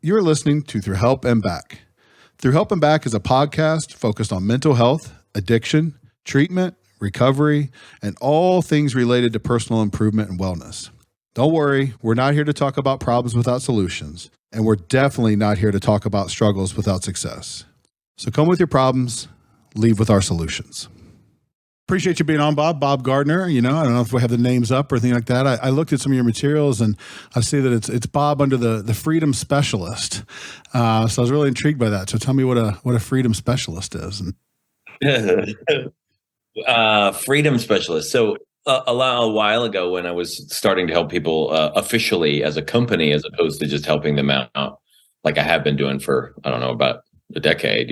You're listening to Through Help and Back. Through Help and Back is a podcast focused on mental health, addiction, treatment, recovery, and all things related to personal improvement and wellness. Don't worry, we're not here to talk about problems without solutions, and we're definitely not here to talk about struggles without success. So come with your problems, leave with our solutions. Appreciate you being on, Bob. Bob Gardner. I don't know if we have the names up or anything like that. I looked at some of your materials and I see that it's Bob under the Freedom Specialist. So I was really intrigued by that. So tell me what a Freedom Specialist is. Freedom Specialist. So a while ago, when I was starting to help people officially as a company, as opposed to just helping them out, like I have been doing for, I don't know, about a decade,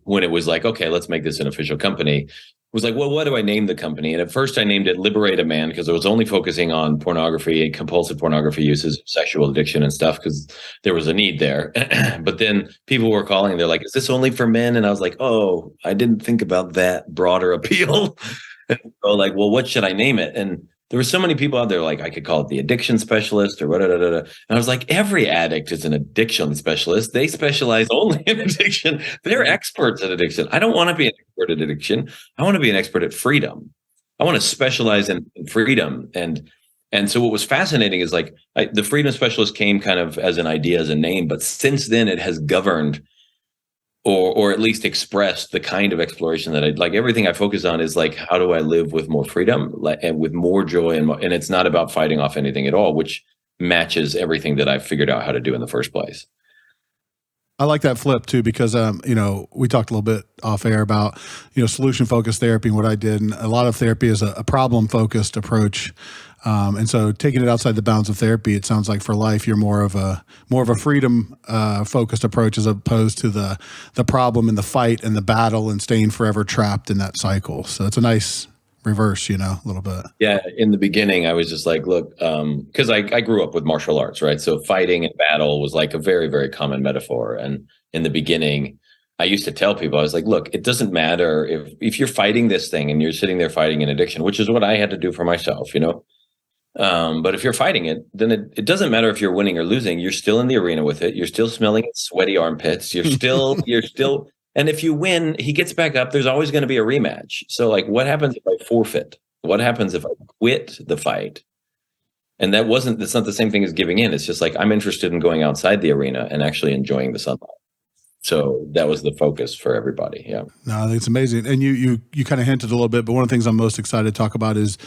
when it was like, okay, let's make this an official company, it was like, well, what do I name the company? And at first I named it Liberate a Man, because I was only focusing on pornography, compulsive pornography uses, sexual addiction and stuff, because there was a need there. But then people were calling, they're like, is this only for men? And I was like, oh, I didn't think about that broader appeal. And so like, well, what should I name it? And there were so many people out there, like I could call it the addiction specialist or whatever. And I was like, every addict is an addiction specialist. They specialize only in addiction. They're experts at addiction. I don't want to be an expert at addiction. I want to be an expert at freedom. I want to specialize in freedom. And so what was fascinating is like the freedom specialist came kind of as an idea, as a name, but since then it has governed or at least expressed the kind of exploration that I like. Everything I focus on is like, how do I live with more freedom and with more joy? And it's not about fighting off anything at all, which matches everything that I figured out how to do in the first place. I like that flip too, because, we talked a little bit off air about, solution focused therapy and what I did. And a lot of therapy is a problem focused approach. And so taking it outside the bounds of therapy, it sounds like for life, you're more of a freedom focused approach, as opposed to the problem and the fight and the battle and staying forever trapped in that cycle. So it's a nice reverse, a little bit. Yeah. In the beginning, I was just like, look, because I grew up with martial arts, right? So fighting and battle was like a very, very common metaphor. And in the beginning, I used to tell people, I was like, look, it doesn't matter if you're fighting this thing and you're sitting there fighting an addiction, which is what I had to do for myself, but if you're fighting it, then it doesn't matter if you're winning or losing. You're still in the arena with it. You're still smelling sweaty armpits. You're still, and if you win, he gets back up. There's always going to be a rematch. So like, what happens if I forfeit? What happens if I quit the fight? And that's not the same thing as giving in. It's just like, I'm interested in going outside the arena and actually enjoying the sunlight. So that was the focus for everybody. Yeah. No, I think it's amazing. And you kind of hinted a little bit, but one of the things I'm most excited to talk about is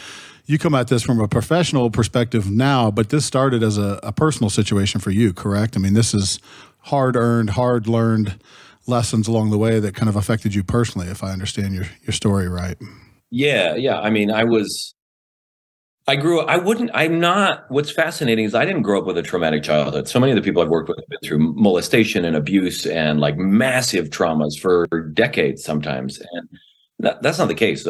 you come at this from a professional perspective now, but this started as a personal situation for you, correct? I mean, this is hard-earned, hard-learned lessons along the way that kind of affected you personally, if I understand your story right. Yeah. I mean, what's fascinating is I didn't grow up with a traumatic childhood. So many of the people I've worked with have been through molestation and abuse and like massive traumas for decades sometimes. And that's not the case.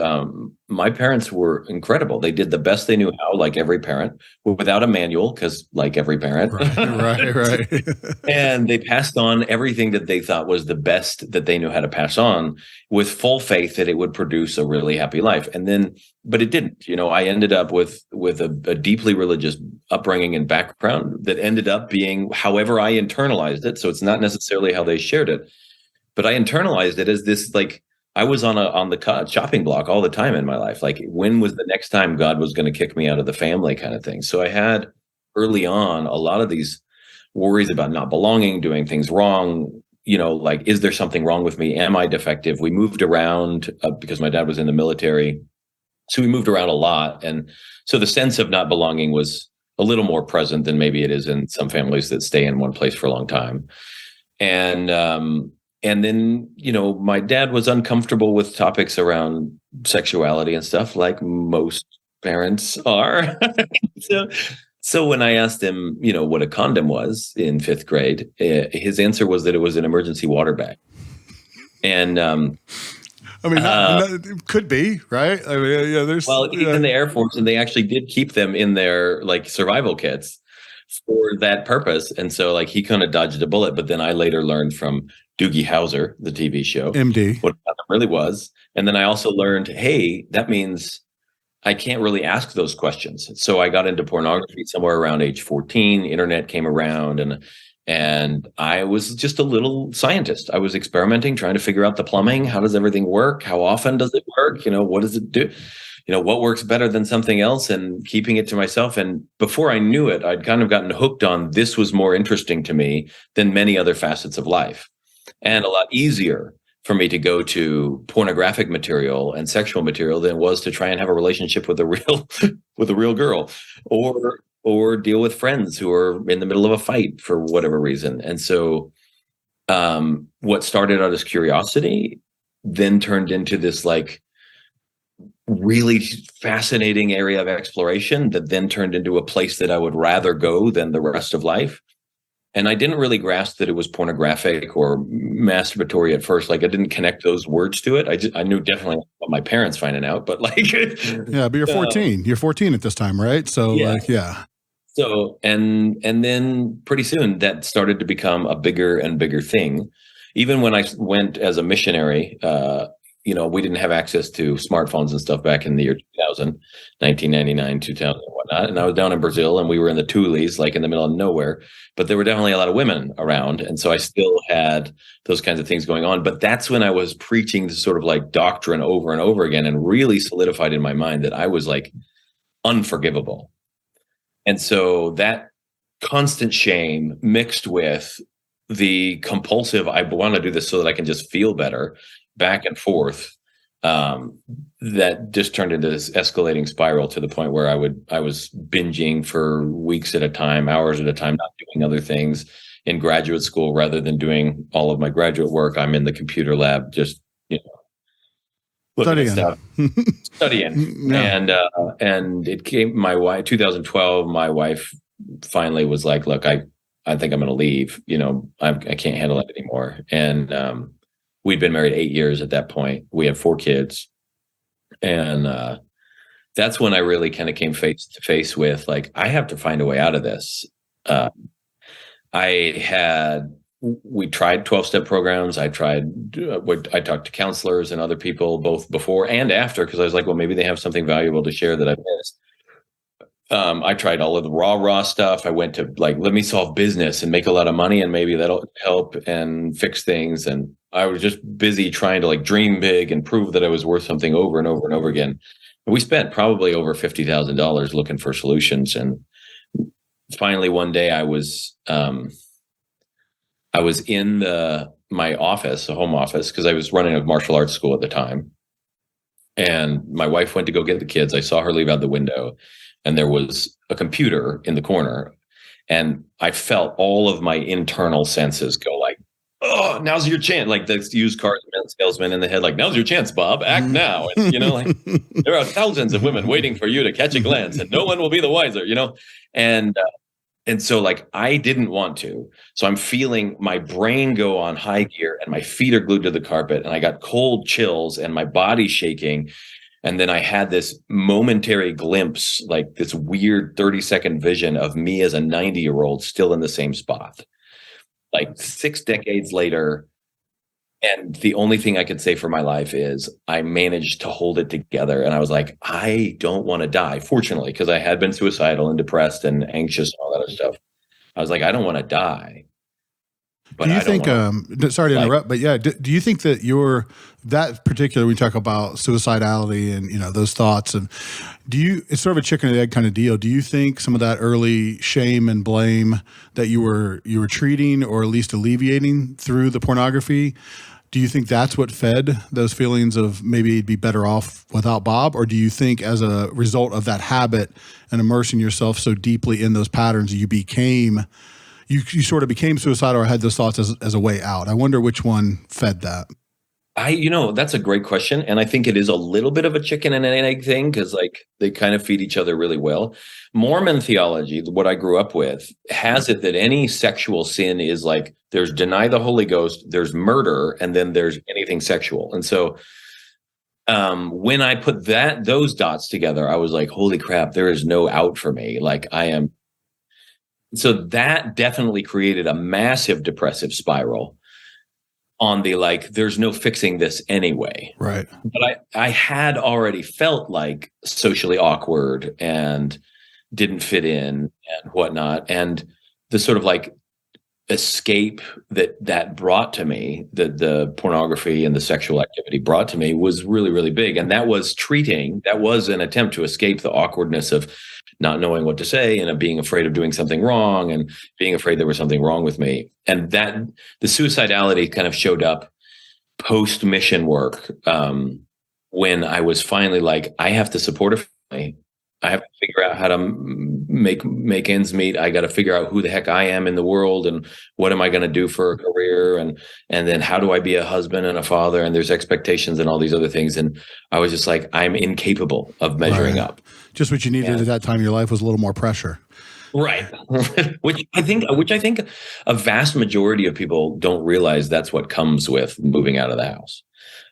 My parents were incredible. They did the best they knew how, like every parent, without a manual, because like every parent. Right. And they passed on everything that they thought was the best that they knew how to pass on, with full faith that it would produce a really happy life. But it didn't. I ended up with a deeply religious upbringing and background that ended up being however I internalized it. So it's not necessarily how they shared it, but I internalized it as this, like, I was on the chopping block all the time in my life. Like, when was the next time God was going to kick me out of the family kind of thing? So I had early on a lot of these worries about not belonging, doing things wrong, like, is there something wrong with me? Am I defective? We moved around because my dad was in the military. So we moved around a lot. And so the sense of not belonging was a little more present than maybe it is in some families that stay in one place for a long time. And then, my dad was uncomfortable with topics around sexuality and stuff, like most parents are. So when I asked him, what a condom was in 5th grade, his answer was that it was an emergency water bag. And it could be, right? I mean, yeah, there's. Well, he's in the Air Force, and they actually did keep them in their like survival kits for that purpose. And so like he kind of dodged a bullet. But then I later learned from Doogie Howser, the TV show, MD, what it really was. And then I also learned, hey, that means I can't really ask those questions. So I got into pornography somewhere around age 14. Internet came around, and I was just a little scientist. I was experimenting, trying to figure out the plumbing. How does everything work? How often does it work? What does it do? What works better than something else, and keeping it to myself. And before I knew it, I'd kind of gotten hooked on this was more interesting to me than many other facets of life, and a lot easier for me to go to pornographic material and sexual material than it was to try and have a relationship with a real with a real girl, or deal with friends who are in the middle of a fight for whatever reason. And so what started out as curiosity then turned into this like really fascinating area of exploration that then turned into a place that I would rather go than the rest of life. And I didn't really grasp that it was pornographic or masturbatory at first. Like I didn't connect those words to it. I knew definitely what my parents finding out, but like, yeah, but you're 14. You're 14 at this time, right? So yeah. like, yeah. So and then pretty soon that started to become a bigger and bigger thing. Even when I went as a missionary, we didn't have access to smartphones and stuff back in the year 2000, 1999, 2000, and whatnot. And I was down in Brazil, and we were in the Tules, like in the middle of nowhere. But there were definitely a lot of women around, and so I still had those kinds of things going on. But that's when I was preaching this sort of like doctrine over and over again, and really solidified in my mind that I was like unforgivable. And so that constant shame mixed with the compulsive, I want to do this so that I can just feel better, back and forth, that just turned into this escalating spiral to the point where I was binging for weeks at a time, hours at a time, not doing other things. In graduate school, rather than doing all of my graduate work, I'm in the computer lab, just Studying. Studying. Yeah. And it came, my wife, 2012, my wife finally was like, look, I think I'm going to leave. I can't handle it anymore. And we'd been married 8 years at that point. We have 4 kids. And that's when I really kind of came face to face with, like, I have to find a way out of this. We tried 12-step programs. I talked to counselors and other people both before and after, because I was like, well, maybe they have something valuable to share that I missed. I tried all of the raw stuff. I went to like, let me solve business and make a lot of money, and maybe that'll help and fix things. And I was just busy trying to like dream big and prove that I was worth something over and over and over again. And we spent probably over $50,000 looking for solutions. And finally, one day I was in my office, a home office, because I was running a martial arts school at the time. And my wife went to go get the kids. I saw her leave out the window, and there was a computer in the corner. And I felt all of my internal senses go like, oh, now's your chance. Like the used car salesman in the head, like, now's your chance, Bob, act now. And, like there are thousands of women waiting for you to catch a glance, and no one will be the wiser, And so like, I didn't want to. So I'm feeling my brain go on high gear, and my feet are glued to the carpet, and I got cold chills and my body's shaking. And then I had this momentary glimpse, like this weird 30-second vision of me as a 90-year-old still in the same spot, like 6 decades later. And the only thing I could say for my life is I managed to hold it together. And I was like, I don't want to die. Fortunately, because I had been suicidal and depressed and anxious and all that other stuff. I was like, I don't want to die. But do you think, sorry to interrupt, but yeah, do you think that that particular, we talk about suicidality and, those thoughts, and it's sort of a chicken and egg kind of deal. Do you think some of that early shame and blame that you were treating, or at least alleviating through the pornography, do you think that's what fed those feelings of maybe you'd be better off without Bob? Or do you think as a result of that habit and immersing yourself so deeply in those patterns, you sort of became suicidal, or had those thoughts as a way out? I wonder which one fed that. That's a great question. And I think it is a little bit of a chicken and an egg thing, because like they kind of feed each other really well. Mormon theology, what I grew up with, has it that any sexual sin is like, there's deny the Holy Ghost, there's murder, and then there's anything sexual. And so when I put those dots together, I was like, holy crap, there is no out for me. Like I am. So that definitely created a massive depressive spiral. on the like, there's no fixing this anyway. Right. But I had already felt like socially awkward and didn't fit in and whatnot. And the sort of like escape that brought to me, the pornography and the sexual activity brought to me, was really, really big. And that was an attempt to escape the awkwardness of not knowing what to say and of being afraid of doing something wrong and being afraid there was something wrong with me. And that the suicidality kind of showed up post mission work, when I was finally like, I have to support a family. I have to figure out how to make ends meet. I got to figure out who the heck I am in the world and what am I going to do for a career, and then how do I be a husband and a father, and there's expectations and all these other things. And I was just like, I'm incapable of measuring up. Just what you needed at that time in your life was a little more pressure. Right. which I think a vast majority of people don't realize that's what comes with moving out of the house.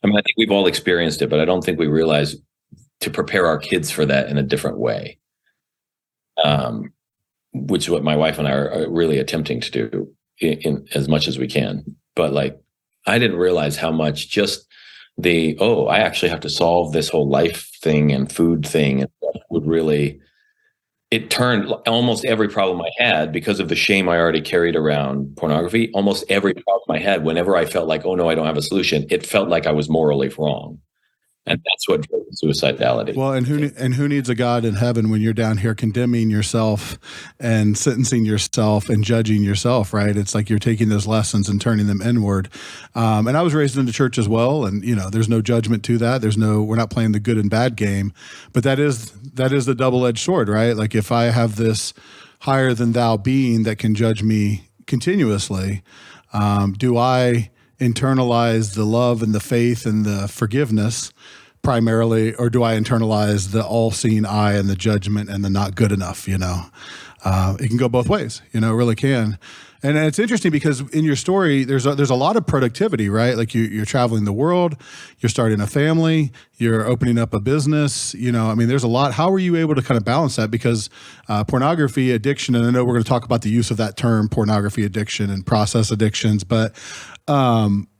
I mean, I think we've all experienced it, but I don't think we realize to prepare our kids for that in a different way, which is what my wife and I are really attempting to do in as much as we can. But like, I didn't realize how much just I actually have to solve this whole life thing and food thing, and would really, it turned almost every problem I had, because of the shame I already carried around pornography. Almost every problem I had, whenever I felt like, oh no, I don't have a solution, it felt like I was morally wrong. And that's what drove suicidality. Well, and who needs a God in heaven when you're down here condemning yourself and sentencing yourself and judging yourself, right? It's like you're taking those lessons and turning them inward. And I was raised in the church as well, and there's no judgment to that. We're not playing the good and bad game, but that is the double-edged sword, right? Like, if I have this higher than thou being that can judge me continuously, do I internalize the love and the faith and the forgiveness primarily, or do I internalize the all-seeing eye and the judgment and the not good enough? It can go both ways. It really can. And it's interesting because in your story, there's a lot of productivity, right? Like you're traveling the world, you're starting a family, you're opening up a business. There's a lot. How were you able to kind of balance that? Because pornography addiction, and I know we're going to talk about the use of that term, pornography addiction and process addictions, but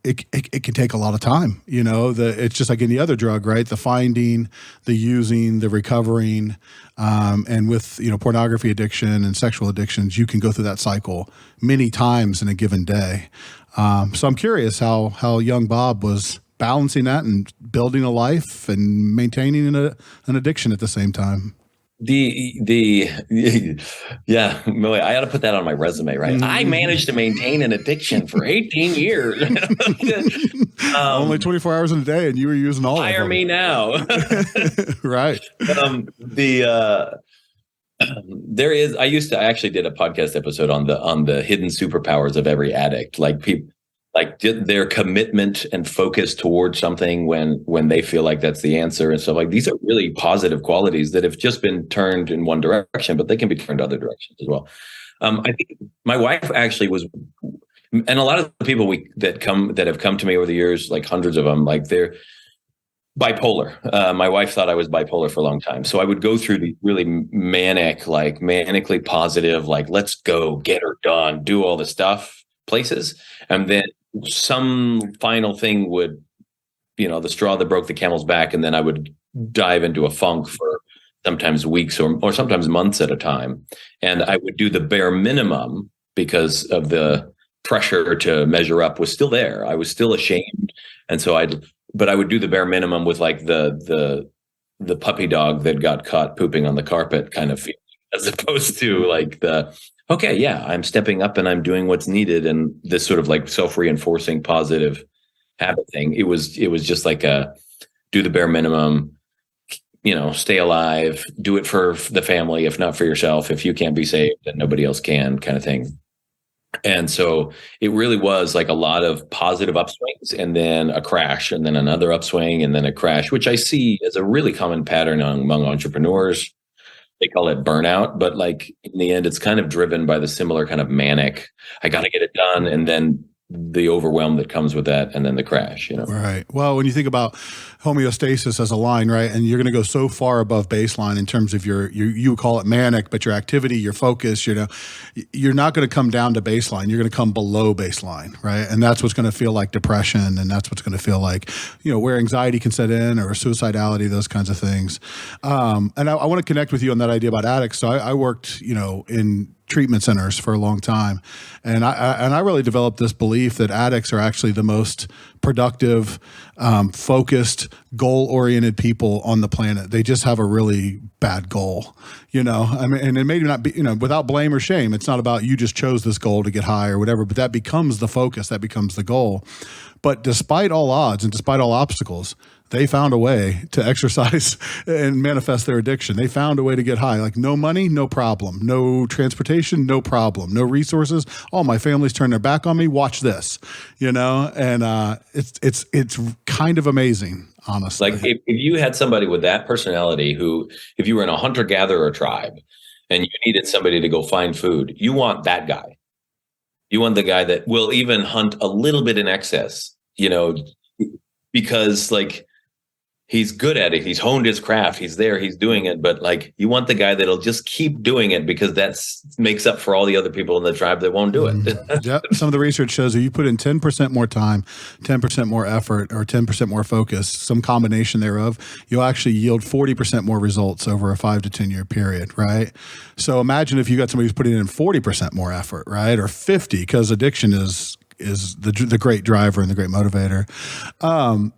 it can take a lot of time. It's just like any other drug, right? The finding, the using, the recovering, and with pornography addiction and sexual addictions, you can go through that cycle many times in a given day. So I'm curious how young Bob was balancing that and building a life and maintaining an addiction at the same time. Yeah, Millie, I got to put that on my resume, right? I managed to maintain an addiction for 18 years. Only 24 hours in a day, and you were using all of them. Hire me now. Right. I actually did a podcast episode on the hidden superpowers of every addict, like people, like their commitment and focus towards something when they feel like that's the answer and stuff. Like, these are really positive qualities that have just been turned in one direction, but they can be turned other directions as well. I think my wife actually was, and a lot of the people that have come to me over the years, like hundreds of them, like they're bipolar. My wife thought I was bipolar for a long time. So I would go through the really manically positive, like, let's go, get her done, do all the stuff places. And then some final thing would, the straw that broke the camel's back. And then I would dive into a funk for sometimes weeks or sometimes months at a time. And I would do the bare minimum because of the pressure to measure up was still there. I was still ashamed. And so but I would do the bare minimum with like the puppy dog that got caught pooping on the carpet kind of feeling, as opposed to like okay, yeah, I'm stepping up and I'm doing what's needed. And this sort of like self-reinforcing positive habit thing. It was just like do the bare minimum, stay alive, do it for the family, if not for yourself. If you can't be saved, then nobody else can, kind of thing. And so it really was like a lot of positive upswings and then a crash and then another upswing and then a crash, which I see as a really common pattern among entrepreneurs. They call it burnout, but like in the end, it's kind of driven by the similar kind of manic, I got to get it done. And then the overwhelm that comes with that, and then the crash, Right. Well, when you think about homeostasis as a line, right, and you're going to go so far above baseline in terms of you call it manic, but your activity, your focus, you're not going to come down to baseline. You're going to come below baseline, right? And that's what's going to feel like depression, and that's what's going to feel like, where anxiety can set in, or suicidality, those kinds of things. And I want to connect with you on that idea about addicts. So I worked, in treatment centers for a long time. And I really developed this belief that addicts are actually the most productive, focused, goal-oriented people on the planet. They just have a really bad goal, and it may not be, without blame or shame. It's not about you just chose this goal to get high or whatever, but that becomes the focus, that becomes the goal. But despite all odds and despite all obstacles, they found a way to exercise and manifest their addiction. They found a way to get high. Like, no money, no problem. No transportation, no problem. No resources. Oh, my family's turned their back on me. Watch this, and it's kind of amazing, honestly. Like, if you had somebody with that personality who, if you were in a hunter-gatherer tribe and you needed somebody to go find food, you want that guy. You want the guy that will even hunt a little bit in excess, because he's good at it. He's honed his craft. He's there. He's doing it. But you want the guy that'll just keep doing it because that makes up for all the other people in the tribe that won't do it. Yep. Some of the research shows that you put in 10% more time, 10% more effort, or 10% more focus, some combination thereof, you'll actually yield 40% more results over a 5 to 10 year period, right? So imagine if you got somebody who's putting in 40% more effort, right? Or 50, because addiction is the great driver and the great motivator.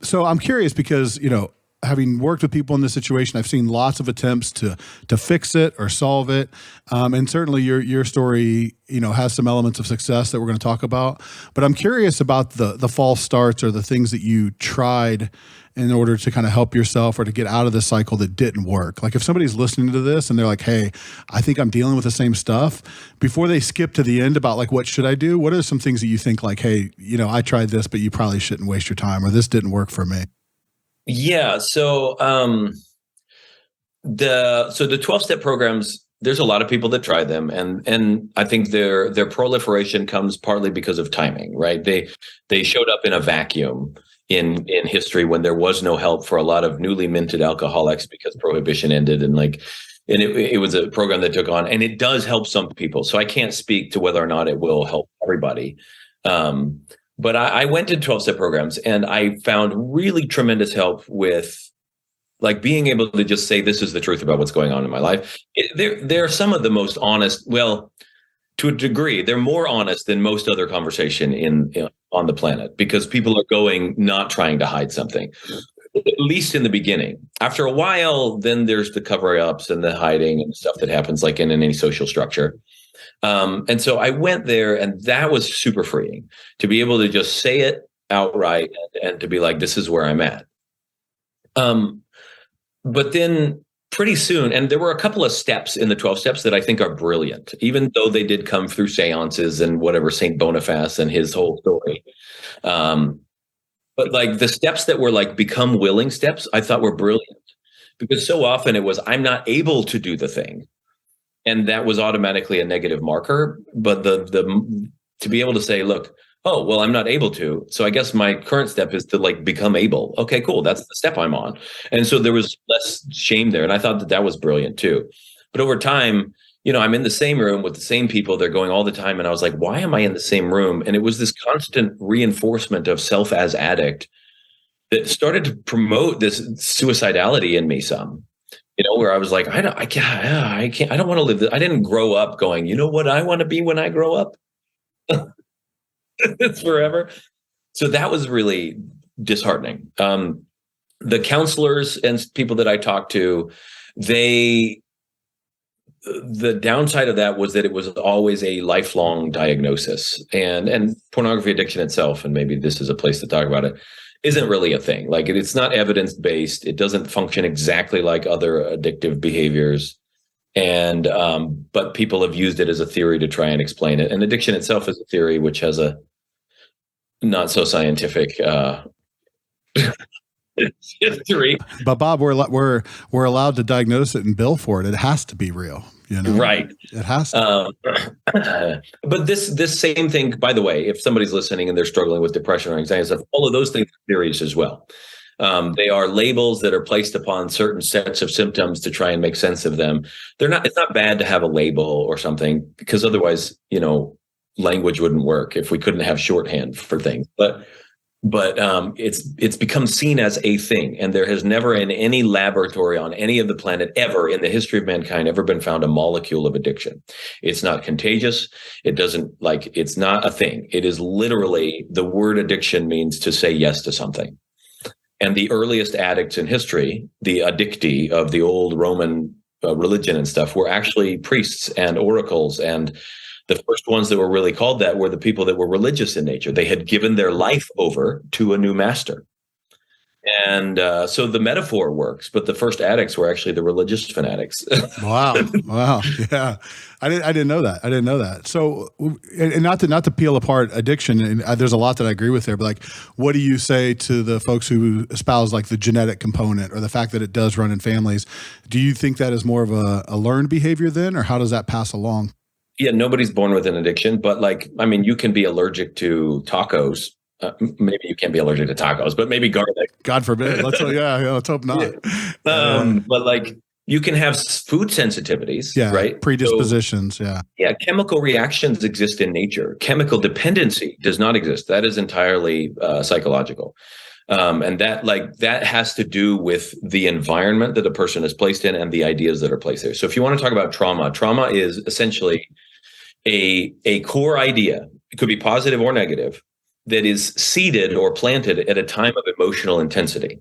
So I'm curious because, having worked with people in this situation, I've seen lots of attempts to fix it or solve it. And certainly your story, has some elements of success that we're going to talk about. But I'm curious about the false starts or the things that you tried in order to kind of help yourself or to get out of the cycle that didn't work. Like, if somebody's listening to this and they're like, hey, I think I'm dealing with the same stuff, before they skip to the end about what should I do? What are some things that you think hey, I tried this, but you probably shouldn't waste your time, or this didn't work for me? Yeah. So the 12-step programs, there's a lot of people that try them, and I think their proliferation comes partly because of timing, right? They showed up in a vacuum in history when there was no help for a lot of newly minted alcoholics because prohibition ended, and it was a program that took on, and it does help some people. So I can't speak to whether or not it will help everybody. But I went to 12-step programs, and I found really tremendous help with being able to just say, this is the truth about what's going on in my life. They're some of the most honest, well, to a degree, they're more honest than most other conversation on the planet, because people are not trying to hide something, at least in the beginning. After a while, then there's the cover-ups and the hiding and stuff that happens in any social structure. And so I went there, and that was super freeing to be able to just say it outright and to be like, this is where I'm at. But then pretty soon, and there were a couple of steps in the 12 steps that I think are brilliant, even though they did come through seances and whatever, St. Boniface and his whole story. But the steps that were become willing steps, I thought were brilliant, because so often it was, I'm not able to do the thing. And that was automatically a negative marker. But to be able to say, look, oh, well, I'm not able to, so I guess my current step is to become able. Okay, cool. That's the step I'm on. And so there was less shame there. And I thought that was brilliant too. But over time, I'm in the same room with the same people. They're going all the time. And I was like, why am I in the same room? And it was this constant reinforcement of self as addict that started to promote this suicidality in me some. Where I was like, I don't want to live this. I didn't grow up going, what I want to be when I grow up? It's forever. So that was really disheartening. The counselors and people that I talked to, the downside of that was that it was always a lifelong diagnosis, and pornography addiction itself, and maybe this is a place to talk about it, isn't really a thing. It's not evidence-based. It doesn't function exactly like other addictive behaviors. And, but people have used it as a theory to try and explain it. And addiction itself is a theory which has a not so scientific, history. But Bob, we're allowed to diagnose it and bill for it. It has to be real. Right. It has to. But this same thing, by the way, if somebody's listening and they're struggling with depression or anxiety stuff, all of those things are serious as well. They are labels that are placed upon certain sets of symptoms to try and make sense of them. It's not bad to have a label or something, because otherwise, language wouldn't work if we couldn't have shorthand for things. But it's become seen as a thing, and there has never in any laboratory on any of the planet ever in the history of mankind ever been found a molecule of addiction. It's not contagious. It's not a thing. It is literally, the word addiction means to say yes to something. And the earliest addicts in history, the addicti of the old Roman religion and stuff, were actually priests and oracles. And the first ones that were really called that were the people that were religious in nature. They had given their life over to a new master. And so the metaphor works, but the first addicts were actually the religious fanatics. Wow. Yeah. I didn't know that. So, and not to peel apart addiction, and there's a lot that I agree with there, but like, what do you say to the folks who espouse like the genetic component or the fact that it does run in families? Do you think that is more of a learned behavior then, or how does that pass along? Yeah, nobody's born with an addiction, but you can be allergic to tacos. Maybe you can't be allergic to tacos, but maybe garlic. God forbid. Let's hope not. Yeah. But you can have food sensitivities, right? Predispositions. So, chemical reactions exist in nature. Chemical dependency does not exist. That is entirely psychological. And that has to do with the environment that a person is placed in and the ideas that are placed there. So if you want to talk about trauma is essentially a core idea. It could be positive or negative, that is seeded or planted at a time of emotional intensity.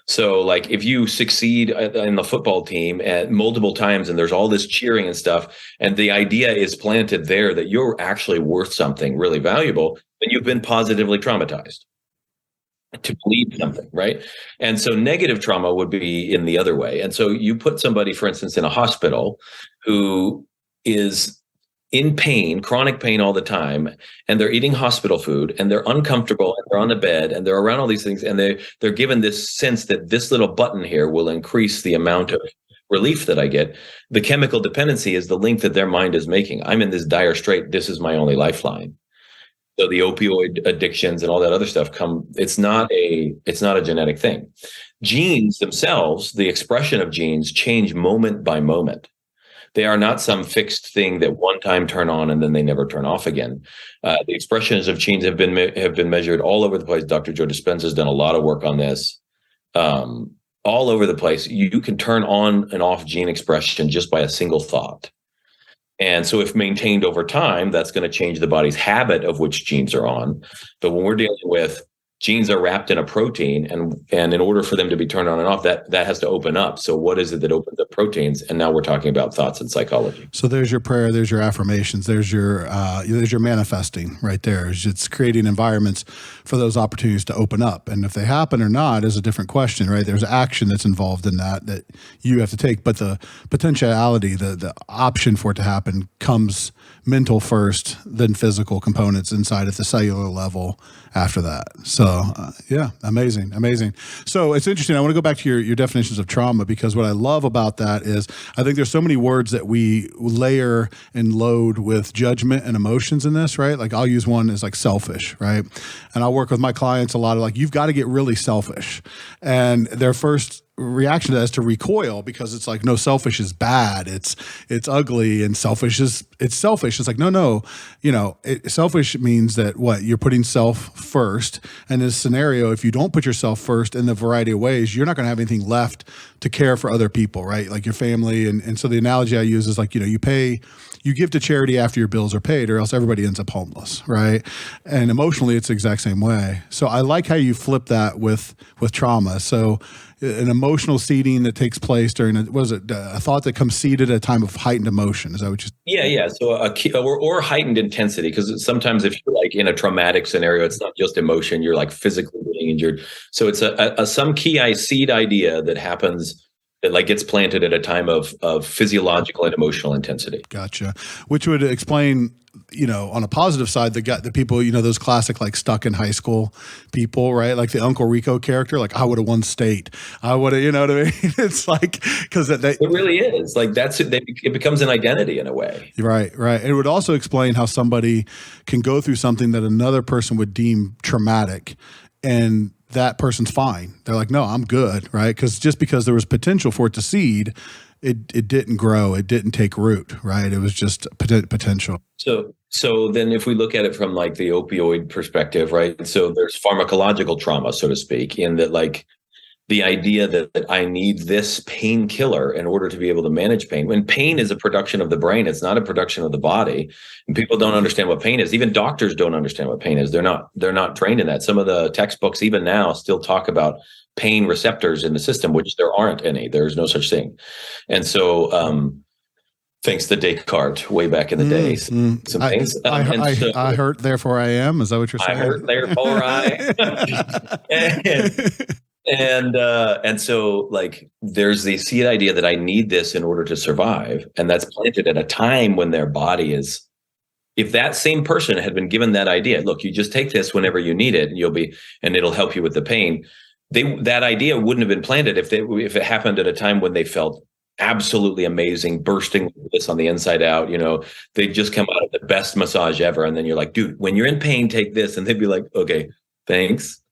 So if you succeed in the football team at multiple times and there's all this cheering and stuff, and the idea is planted there that you're actually worth something really valuable, then you've been positively traumatized to believe something, right? And so negative trauma would be in the other way. And so you put somebody, for instance, in a hospital who is in pain, chronic pain all the time, and they're eating hospital food, and they're uncomfortable, and they're on the bed, and they're around all these things, and they're given this sense that this little button here will increase the amount of relief that I get. The chemical dependency is the link that their mind is making. I'm in this dire strait. This is my only lifeline. So the opioid addictions and all that other stuff it's not a genetic thing. Genes themselves, the expression of genes, change moment by moment. They are not some fixed thing that one time turn on and then they never turn off again. The expressions of genes have been measured all over the place. Dr. Joe Dispenza has done a lot of work on this. All over the place. You can turn on and off gene expression just by a single thought. And so if maintained over time, that's going to change the body's habit of which genes are on. But when we're dealing with genes are wrapped in a protein, and in order for them to be turned on and off, that has to open up. So what is it that opens up proteins? And now we're talking about thoughts and psychology. So there's your prayer, there's your affirmations, there's your manifesting right there. It's creating environments for those opportunities to open up. And if they happen or not is a different question, right? There's action that's involved in that you have to take. But the potentiality, the option for it to happen comes mental first, then physical components inside at the cellular level after that. So amazing. So it's interesting. I want to go back to your definitions of trauma, because what I love about that is I think there's so many words that we layer and load with judgment and emotions in this, right? Like I'll use one as like selfish, right? And I'll work with my clients a lot of you've got to get really selfish. And their first reaction to that is to recoil, because it's like, no, selfish is bad. It's ugly, and selfish is selfish. It's like, no, selfish means that you're putting self first. And in this scenario, if you don't put yourself first in the variety of ways, you're not going to have anything left to care for other people, right? Like your family. And so the analogy I use is you give to charity after your bills are paid, or else everybody ends up homeless, right? And emotionally, it's the exact same way. So I like how you flip that with trauma. So an emotional seeding that takes place during a thought that comes seeded at a time of heightened emotion. Is that what you? Yeah. So or heightened intensity, because sometimes if you're in a traumatic scenario, it's not just emotion. You're physically being injured. So it's some key seed idea that happens that gets planted at a time of physiological and emotional intensity. Gotcha. Which would explain on a positive side, the people, those classic, like stuck in high school people, right? Like the Uncle Rico character, like I would have won state. I would have, you know what I mean? It's like, because it really is like, it becomes an identity in a way. Right. It would also explain how somebody can go through something that another person would deem traumatic, and that person's fine. They're like, no, I'm good. Right. Because there was potential for it to seed, it didn't grow. It didn't take root. Right. It was just potential. So then if we look at it from like the opioid perspective, right? So there's pharmacological trauma, so to speak, in that like the idea that I need this painkiller in order to be able to manage pain. When pain is a production of the brain, it's not a production of the body. And people don't understand what pain is. Even doctors don't understand what pain is. They're not trained in that. Some of the textbooks, even now, still talk about pain receptors in the system, which there aren't any. There's no such thing. And so, thanks to Descartes way back in the day. Some things. I hurt, therefore I am. Is that what you're saying? I hurt, therefore I. And so like there's the seed idea that I need this in order to survive, and that's planted at a time when their body is. If that same person had been given that idea, look, you just take this whenever you need it, and it'll help you with the pain. That idea wouldn't have been planted if it happened at a time when they felt absolutely amazing, bursting with this on the inside out. They just come out of the best massage ever, and then you're like, dude, when you're in pain, take this, and they'd be like, okay, thanks,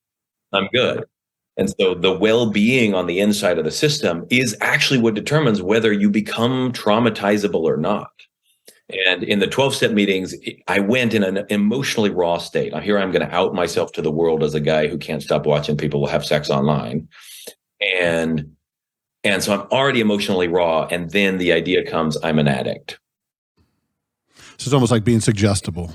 I'm good. And so the well-being on the inside of the system is actually what determines whether you become traumatizable or not. And in the 12-step meetings, I went in an emotionally raw state. Now here I'm going to out myself to the world as a guy who can't stop watching people have sex online. And so I'm already emotionally raw. And then the idea comes, I'm an addict. So it's almost like being suggestible.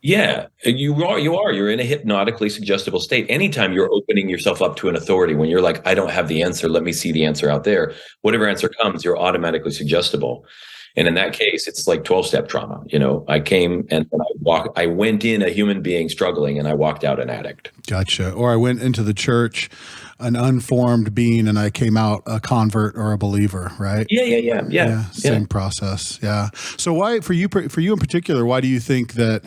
Yeah, you are. You're in a hypnotically suggestible state. Anytime you're opening yourself up to an authority, when you're like, I don't have the answer, let me see the answer out there. Whatever answer comes, you're automatically suggestible. And in that case, it's like 12-step trauma. I came and I went in a human being struggling, and I walked out an addict. Gotcha. Or I went into the church, an unformed being, and I came out a convert or a believer, right? Yeah. Same process. Yeah. So why, for you in particular, why do you think that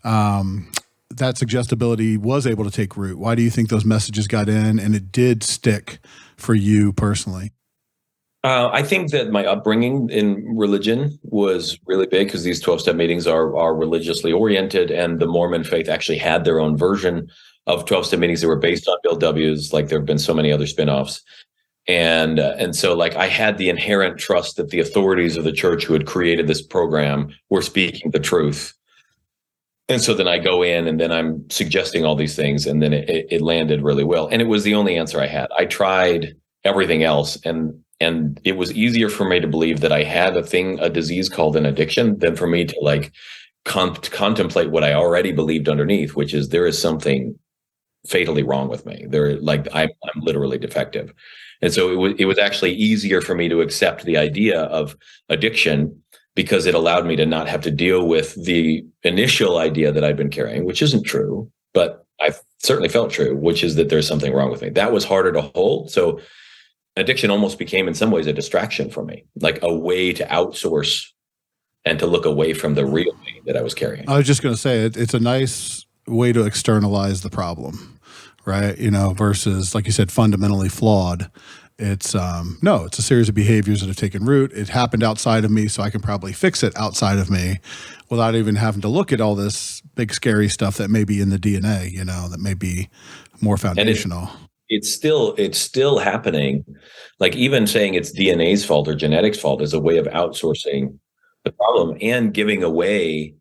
that suggestibility was able to take root? Why do you think those messages got in and it did stick for you personally? I think that my upbringing in religion was really big, because these 12-step meetings are religiously oriented, and the Mormon faith actually had their own version of 12-step meetings that were based on Bill W's. Like there have been so many other spinoffs. And so like I had the inherent trust that the authorities of the church who had created this program were speaking the truth. And so then I go in, and then I'm suggesting all these things, and then it landed really well. And it was the only answer I had. I tried everything else, and it was easier for me to believe that I had a disease called an addiction, than for me to like contemplate what I already believed underneath, which is there is something fatally wrong with me. I'm literally defective. And so it was actually easier for me to accept the idea of addiction, because it allowed me to not have to deal with the initial idea that I'd been carrying, which isn't true, but I certainly felt true, which is that there's something wrong with me. That was harder to hold. So addiction almost became in some ways a distraction for me, like a way to outsource and to look away from the real me that I was carrying. I was just going to say it's a nice way to externalize the problem, right? Versus, like you said, fundamentally flawed. It's it's a series of behaviors that have taken root. It happened outside of me, so I can probably fix it outside of me without even having to look at all this big scary stuff that may be in the DNA, that may be more foundational. It's still happening. Like even saying it's DNA's fault or genetics fault is a way of outsourcing the problem and giving away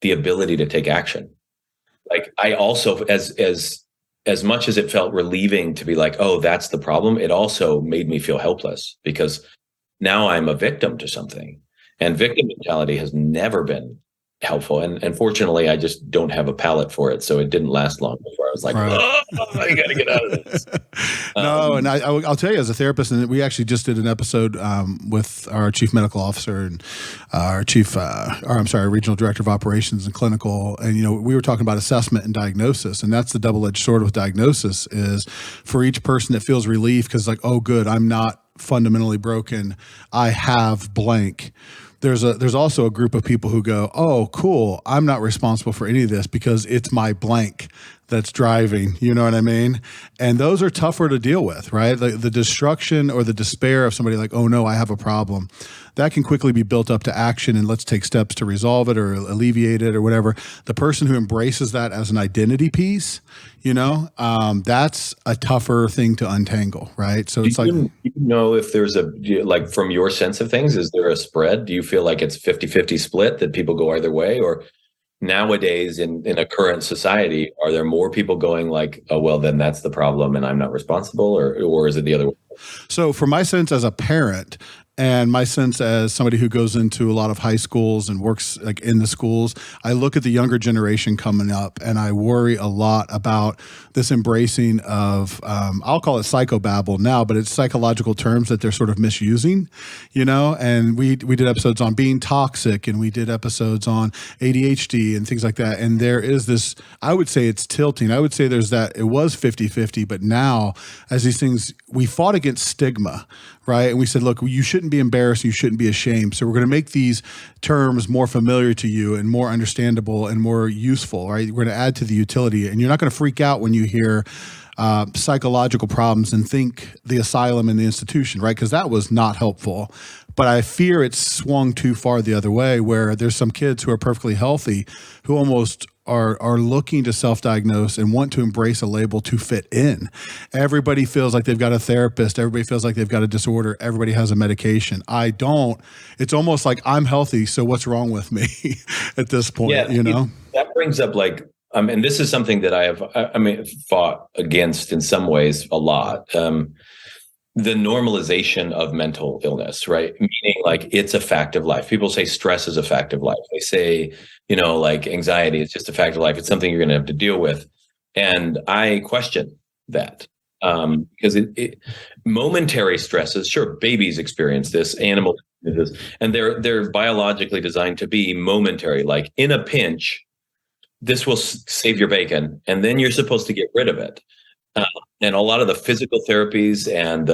the ability to take action. Like I also, as much as it felt relieving to be like, oh, that's the problem, it also made me feel helpless, because now I'm a victim to something, and victim mentality has never been helpful. And fortunately, I just don't have a palate for it. So it didn't last long before I was like, right. Oh, I got to get out of this. No, and I'll tell you, as a therapist, and we actually just did an episode with our chief medical officer and our regional director of operations and clinical. And, we were talking about assessment and diagnosis. And that's the double-edged sword with diagnosis, is for each person that feels relief because like, oh, good, I'm not fundamentally broken. I have blank. there's also a group of people who go, oh, cool, I'm not responsible for any of this because it's my blank that's driving. You know what I mean? And those are tougher to deal with, right? The destruction or the despair of somebody like, oh no, I have a problem. That can quickly be built up to action and let's take steps to resolve it or alleviate it or whatever. The person who embraces that as an identity piece, that's a tougher thing to untangle, right? So it's do you know if there's like from your sense of things, is there a spread? Do you feel like it's 50-50 split that people go either way? Or nowadays in a current society, are there more people going like, oh, well, then that's the problem and I'm not responsible, or is it the other way? So for my sense as a parent, and my sense as somebody who goes into a lot of high schools and works like in the schools, I look at the younger generation coming up and I worry a lot about this embracing of, I'll call it psychobabble now, but it's psychological terms that they're sort of misusing, and we did episodes on being toxic and we did episodes on ADHD and things like that. And there is this, I would say it's tilting. I would say there's that, it was 50-50, but now as these things, we fought against stigma, right? And we said, look, you shouldn't be embarrassed. You shouldn't be ashamed. So we're going to make these terms more familiar to you and more understandable and more useful, right? We're going to add to the utility. And you're not going to freak out when you hear psychological problems and think the asylum and the institution, right? Because that was not helpful. But I fear it's swung too far the other way, where there's some kids who are perfectly healthy who almost are looking to self-diagnose and want to embrace a label to fit in. Everybody feels like they've got a therapist. Everybody feels like they've got a disorder. Everybody has a medication. I don't. It's almost like I'm healthy, so what's wrong with me at this point, That brings up and this is something that I have, fought against in some ways a lot. The normalization of mental illness, right? Meaning like it's a fact of life. People say stress is a fact of life. They say, like anxiety is just a fact of life. It's something you're going to have to deal with. And I question that because momentary stresses, sure, babies experience this, animals experience this, and they're biologically designed to be momentary. Like in a pinch, this will save your bacon, and then you're supposed to get rid of it. And a lot of the physical therapies and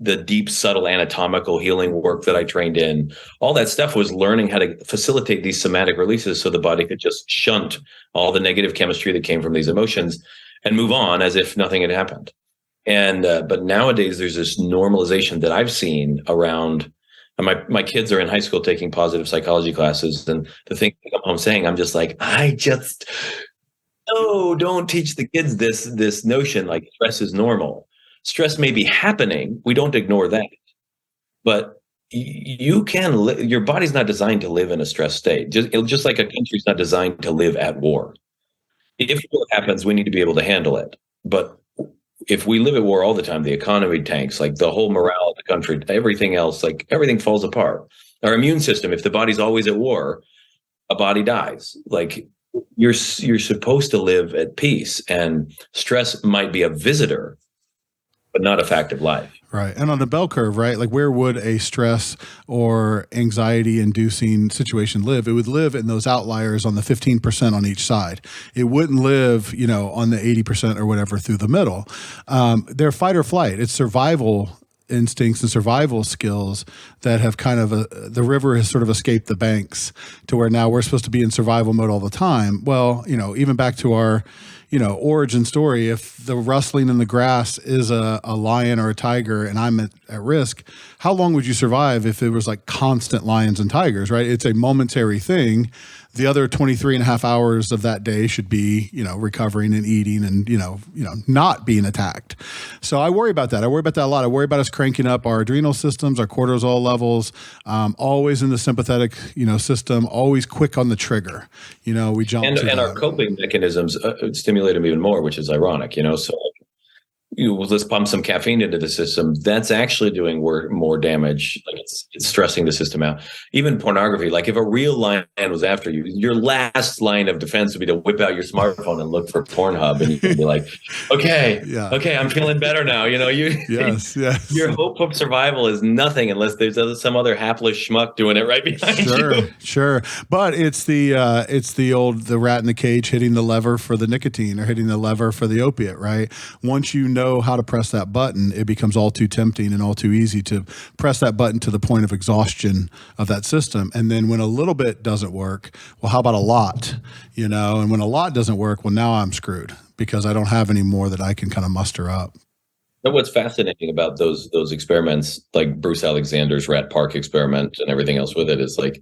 the deep, subtle anatomical healing work that I trained in, all that stuff was learning how to facilitate these somatic releases so the body could just shunt all the negative chemistry that came from these emotions and move on as if nothing had happened. And but nowadays there's this normalization that I've seen around. My kids are in high school taking positive psychology classes, and the thing they come home saying, I'm just like, no, don't teach the kids this notion like stress is normal. Stress may be happening. We don't ignore that. But you can your body's not designed to live in a stress state. Just like a country's not designed to live at war. If war happens, we need to be able to handle it. But if we live at war all the time, the economy tanks, like the whole morale of the country, everything else, like everything falls apart. Our immune system, if the body's always at war, a body dies. Like you're supposed to live at peace, and stress might be a visitor, but not a fact of life. Right. And on the bell curve, right? Like where would a stress or anxiety inducing situation live? It would live in those outliers on the 15% on each side. It wouldn't live, on the 80% or whatever through the middle. They're fight or flight. It's survival instincts and survival skills that have kind of the river has sort of escaped the banks to where now we're supposed to be in survival mode all the time. Well, even back to our, origin story, if the rustling in the grass is a lion or a tiger and I'm at risk, how long would you survive if it was like constant lions and tigers, right? It's a momentary thing. The other 23 and a half hours of that day should be, recovering and eating and, not being attacked. So I worry about that. I worry about that a lot. I worry about us cranking up our adrenal systems, our cortisol levels, always in the sympathetic, system, always quick on the trigger. We jump and our coping mechanisms stimulate them even more, which is ironic, So let's pump some caffeine into the system. That's actually doing more damage. Like it's stressing the system out. Even pornography, like if a real lion was after you, your last line of defense would be to whip out your smartphone and look for Pornhub, and you'd be like, okay, I'm feeling better now. Yes. Your hope of survival is nothing unless there's some other hapless schmuck doing it right behind you. Sure. But it's the rat in the cage hitting the lever for the nicotine or hitting the lever for the opiate, right? Once you know know how to press that button, it becomes all too tempting and all too easy to press that button to the point of exhaustion of that system. And then when a little bit doesn't work, well, how about a lot? And when a lot doesn't work, well, now I'm screwed because I don't have any more that I can kind of muster up. And what's fascinating about those experiments, like Bruce Alexander's Rat Park experiment and everything else with it, is like,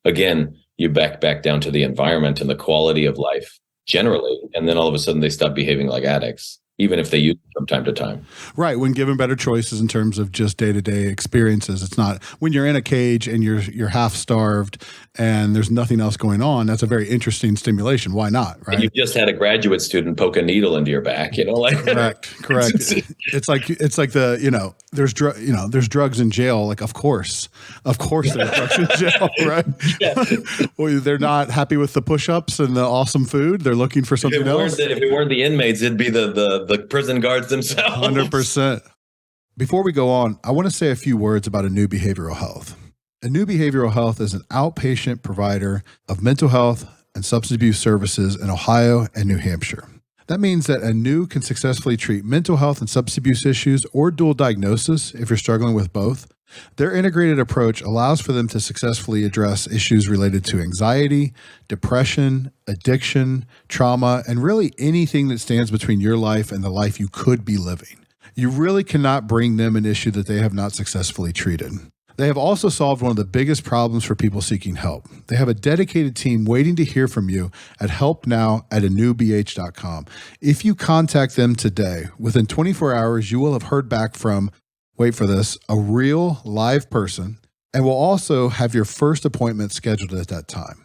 again, you back down to the environment and the quality of life generally, and then all of a sudden they stop behaving like addicts, even if they use it from time to time. Right. When given better choices in terms of just day-to-day experiences, it's not when you're in a cage and you're half starved and there's nothing else going on. That's a very interesting stimulation. Why not? Right. And you just had a graduate student poke a needle into your back, like correct. It's like there's there's drugs in jail. Like, of course there's drugs in jail, right? Yeah. Well, they're not happy with the push-ups and the awesome food. They're looking for something else. If it weren't the inmates, it'd be the prison guards themselves. 100%. Before we go on, I want to say a few words about Anew Behavioral Health. Anew Behavioral Health is an outpatient provider of mental health and substance abuse services in Ohio and New Hampshire. That means that Anew can successfully treat mental health and substance abuse issues or dual diagnosis if you're struggling with both. Their integrated approach allows for them to successfully address issues related to anxiety, depression, addiction, trauma, and really anything that stands between your life and the life you could be living. You really cannot bring them an issue that they have not successfully treated. They have also solved one of the biggest problems for people seeking help. They have a dedicated team waiting to hear from you at helpnow@anewbh.com. If you contact them today, within 24 hours, you will have heard back from, wait for this, a real live person, and will also have your first appointment scheduled at that time.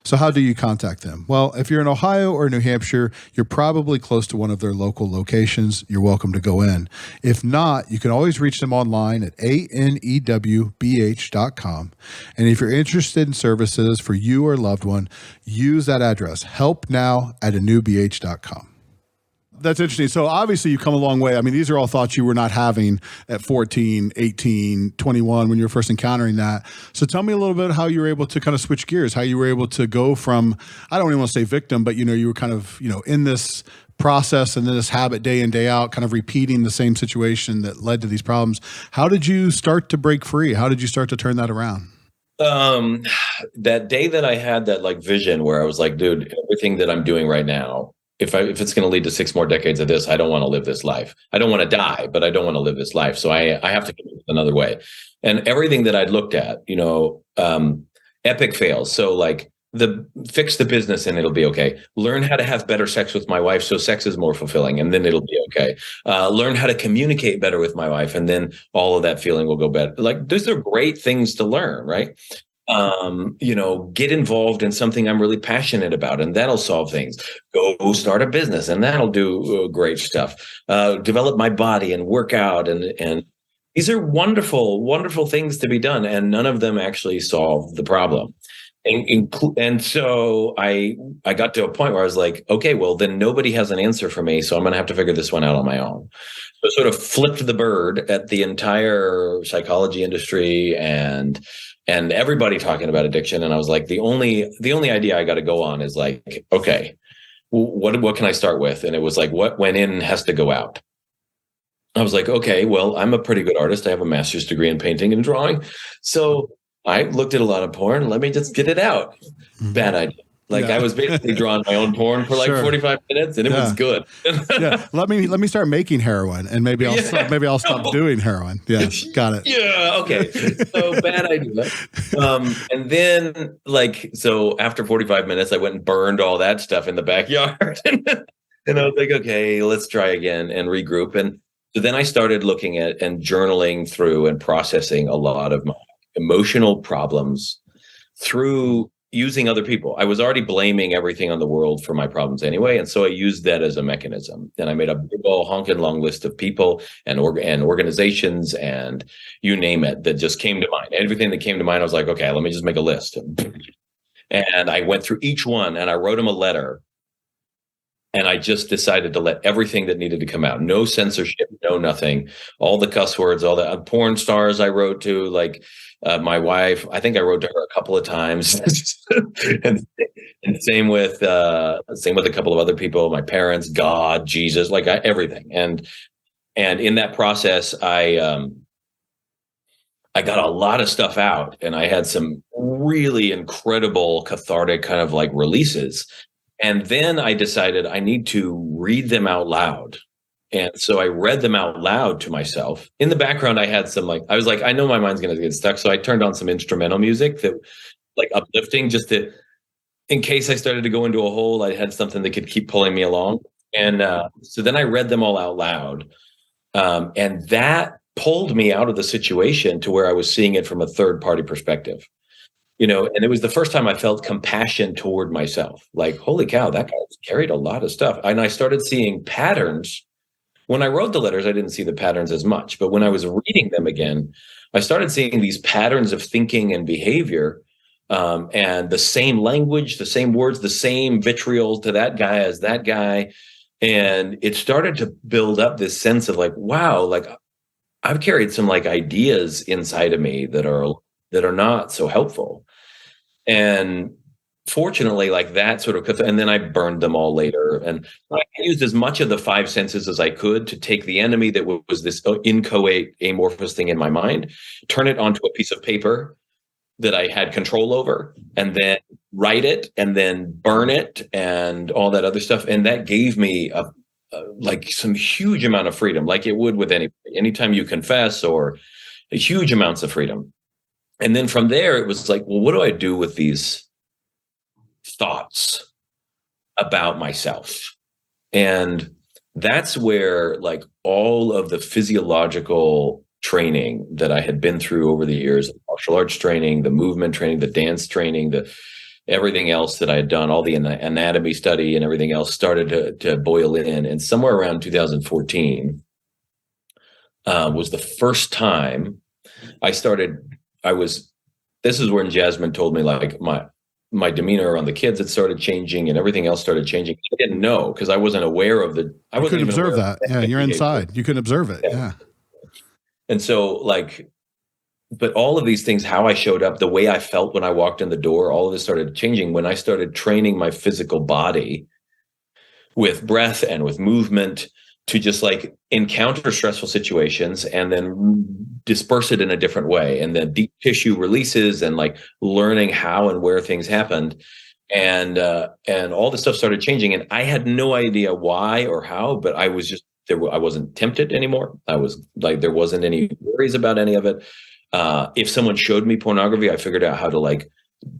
So how do you contact them? Well, if you're in Ohio or New Hampshire, you're probably close to one of their local locations. You're welcome to go in. If not, you can always reach them online at anewbh.com. And if you're interested in services for you or loved one, use that address, helpnow@anewbh.com. That's interesting. So obviously you've come a long way. I mean, these are all thoughts you were not having at 14, 18, 21 when you were first encountering that. So tell me a little bit how you were able to kind of switch gears, how you were able to go from, I don't even want to say victim, but you were kind of, in this process and this habit day in, day out, kind of repeating the same situation that led to these problems. How did you start to break free? How did you start to turn that around? That day that I had that vision where I was like, dude, everything that I'm doing right now, if it's going to lead to 6 more decades of this, I don't want to live this life. I don't want to die, but I don't want to live this life. So I have to come up with another way. And everything that I'd looked at, epic fails. So fix the business and it'll be okay. Learn how to have better sex with my wife so sex is more fulfilling and then it'll be okay. Learn how to communicate better with my wife and then all of that feeling will go better. Those are great things to learn, right? Get involved in something I'm really passionate about and that'll solve things. Go start a business and that'll do great stuff. Develop my body and work out and these are wonderful, wonderful things to be done. And none of them actually solve the problem. And so I got to a point where I was like, okay, well then nobody has an answer for me. So I'm going to have to figure this one out on my own. So sort of flipped the bird at the entire psychology industry and everybody talking about addiction. And I was like, the only idea I got to go on is okay, what can I start with? And it was what went in has to go out. I was like, okay, well, I'm a pretty good artist. I have a master's degree in painting and drawing. So I looked at a lot of porn. Let me just get it out. Bad idea. I was basically drawing my own porn for 45 minutes, and it was good. Let me start making heroin, and maybe I'll stop doing heroin. Yeah, got it. Yeah, okay. So bad idea. And then so after 45 minutes, I went and burned all that stuff in the backyard, and I was like, okay, let's try again and regroup. And so then I started looking at and journaling through and processing a lot of my emotional problems through using other people. I was already blaming everything on the world for my problems anyway. And so I used that as a mechanism. And I made a big old honking long list of people and organizations and you name it that just came to mind. Everything that came to mind, I was like, okay, let me just make a list. And I went through each one and I wrote them a letter. And I just decided to let everything that needed to come out. No censorship, no nothing. All the cuss words, all the porn stars I wrote to, my wife, I think I wrote to her a couple of times. and same with a couple of other people, my parents, God, Jesus, everything. And And in that process, I got a lot of stuff out, and I had some really incredible cathartic kind of like releases. And then I decided I need to read them out loud. And so I read them out loud to myself. In the background, I had some I was like, I know my mind's going to get stuck. So I turned on some instrumental music that like uplifting, just to, in case I started to go into a hole, I had something that could keep pulling me along. And so then I read them all out loud. And that pulled me out of the situation to where I was seeing it from a third party perspective, and it was the first time I felt compassion toward myself. Like, holy cow, that guy carried a lot of stuff. And I started seeing patterns. When I wrote the letters, I didn't see the patterns as much, but when I was reading them again, I started seeing these patterns of thinking and behavior, and the same language, the same words, the same vitriol to that guy as that guy. And it started to build up this sense of like, wow, like I've carried some like ideas inside of me that are not so helpful. And fortunately, like that sort of, and then I burned them all later. And I used as much of the five senses as I could to take the enemy that was this inchoate, amorphous thing in my mind, turn it onto a piece of paper that I had control over, and then write it, and then burn it, and all that other stuff. And that gave me like some huge amount of freedom, like it would with anytime you confess, or huge amounts of freedom. And then from there, it was like, well, what do I do with these thoughts about myself? And that's where like all of the physiological training that I had been through over the years, martial arts training, the movement training, the dance training, the everything else that I had done, all the anatomy study and everything else started to boil in. And somewhere around 2014 was the first time this is when Jasmine told me like my demeanor around the kids had started changing and everything else started changing. I didn't know because I wasn't aware of I wasn't even observe that. Yeah, you're inside. You couldn't observe it. Yeah. And so like, but all of these things, how I showed up, the way I felt when I walked in the door, all of this started changing when I started training my physical body with breath and with movement to just like encounter stressful situations and then disperse it in a different way. And then deep tissue releases and like learning how and where things happened. And all this stuff started changing. And I had no idea why or how, but I was just I wasn't tempted anymore. I was like, there wasn't any worries about any of it. If someone showed me pornography, I figured out how to like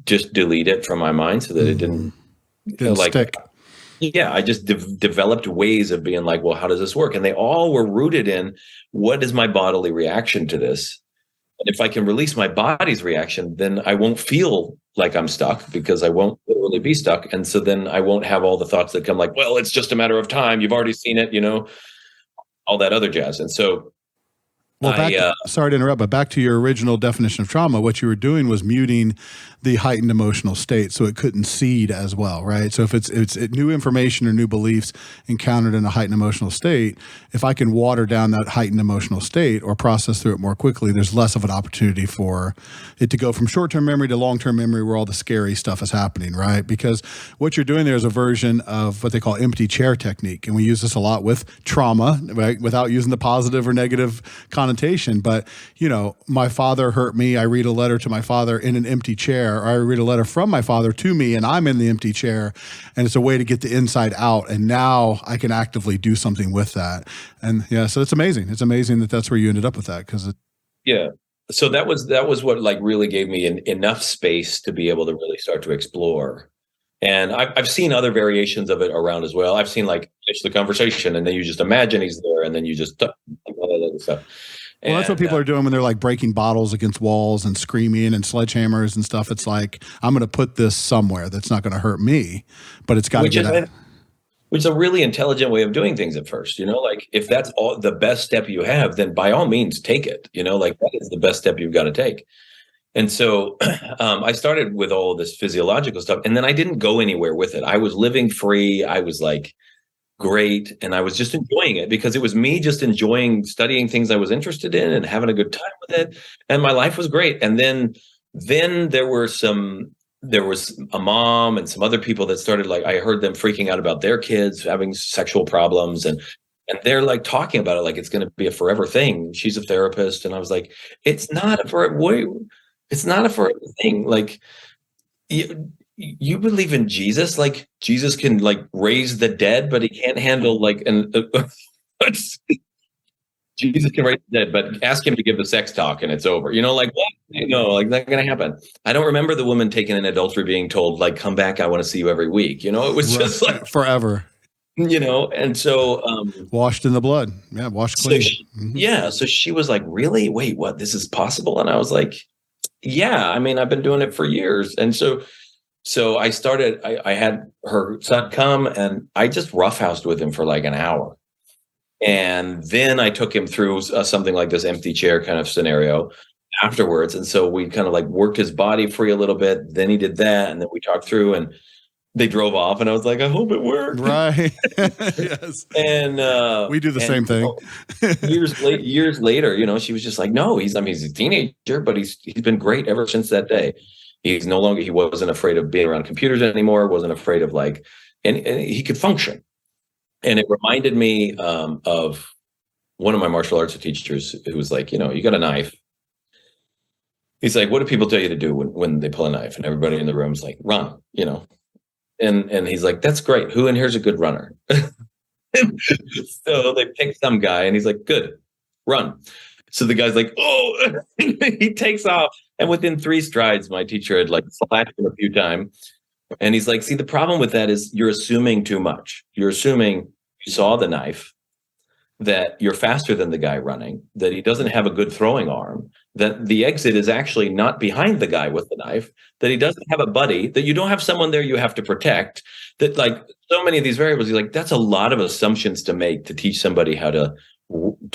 just delete it from my mind so that it didn't like stick. Yeah, I just developed ways of being like, well, how does this work? And they all were rooted in what is my bodily reaction to this? And if I can release my body's reaction, then I won't feel like I'm stuck because I won't literally be stuck. And so then I won't have all the thoughts that come like, well, it's just a matter of time. You've already seen it, all that other jazz. And so sorry to interrupt, but back to your original definition of trauma, what you were doing was muting the heightened emotional state so it couldn't seed as well, right? So if it's new information or new beliefs encountered in a heightened emotional state, if I can water down that heightened emotional state or process through it more quickly, there's less of an opportunity for it to go from short-term memory to long-term memory where all the scary stuff is happening, right? Because what you're doing there is a version of what they call empty chair technique. And we use this a lot with trauma, right? Without using the positive or negative connotation. But, my father hurt me. I read a letter to my father in an empty chair, or I read a letter from my father to me and I'm in the empty chair. And it's a way to get the inside out. And now I can actively do something with that. And yeah, so it's amazing. It's amazing that that's where you ended up with that. Yeah. So that was what like really gave me enough space to be able to really start to explore. And I've seen other variations of it around as well. I've seen like finish the conversation and then you just imagine he's there and then you just all that other stuff. Well, that's what people are doing when they're like breaking bottles against walls and screaming and sledgehammers and stuff. It's like, I'm going to put this somewhere that's not going to hurt me, but it's got to get out. Which is a really intelligent way of doing things at first, like if that's all the best step you have, then by all means take it, like that is the best step you've got to take. And so I started with all this physiological stuff and then I didn't go anywhere with it. I was living free. I was like, great. And I was just enjoying it because it was me just enjoying studying things I was interested in and having a good time with it. And my life was great. And then there was a mom and some other people that started like, I heard them freaking out about their kids having sexual problems. And And they're like talking about it like it's going to be a forever thing. She's a therapist, and I was like, it's not a forever. It's not a forever thing. Like you believe in Jesus, like Jesus can like raise the dead, but he can't handle like Jesus can raise the dead, but ask him to give the sex talk and it's over. Like what? Like not gonna happen. I don't remember the woman taken in adultery being told, like, come back, I want to see you every week. It was just like forever. And so washed in the blood. Yeah, washed clean. So she was like, really? Wait, what? This is possible? And I was like, yeah, I mean, I've been doing it for years. And so I started, I had her son come and I just roughhoused with him for like an hour. And then I took him through something like this empty chair kind of scenario afterwards. And so we kind of like worked his body free a little bit. Then he did that. And then we talked through and they drove off. And I was like, I hope it worked. Right. Yes. And we do the same thing. Years later, she was just like, no, he's a teenager, but he's been great ever since that day. He wasn't afraid of being around computers anymore, wasn't afraid of and he could function. And it reminded me of one of my martial arts teachers who was like, you got a knife. He's like, what do people tell you to do when they pull a knife? And everybody in the room's like, run, And he's like, that's great. Who in here's a good runner? So they pick some guy and he's like, good, run. So the guy's like, oh, he takes off. And within 3 strides, my teacher had like slapped him a few times. And he's like, see, the problem with that is you're assuming too much. You're assuming you saw the knife, that you're faster than the guy running, that he doesn't have a good throwing arm, that the exit is actually not behind the guy with the knife, that he doesn't have a buddy, that you don't have someone there you have to protect, that like so many of these variables, you're like, that's a lot of assumptions to make to teach somebody how to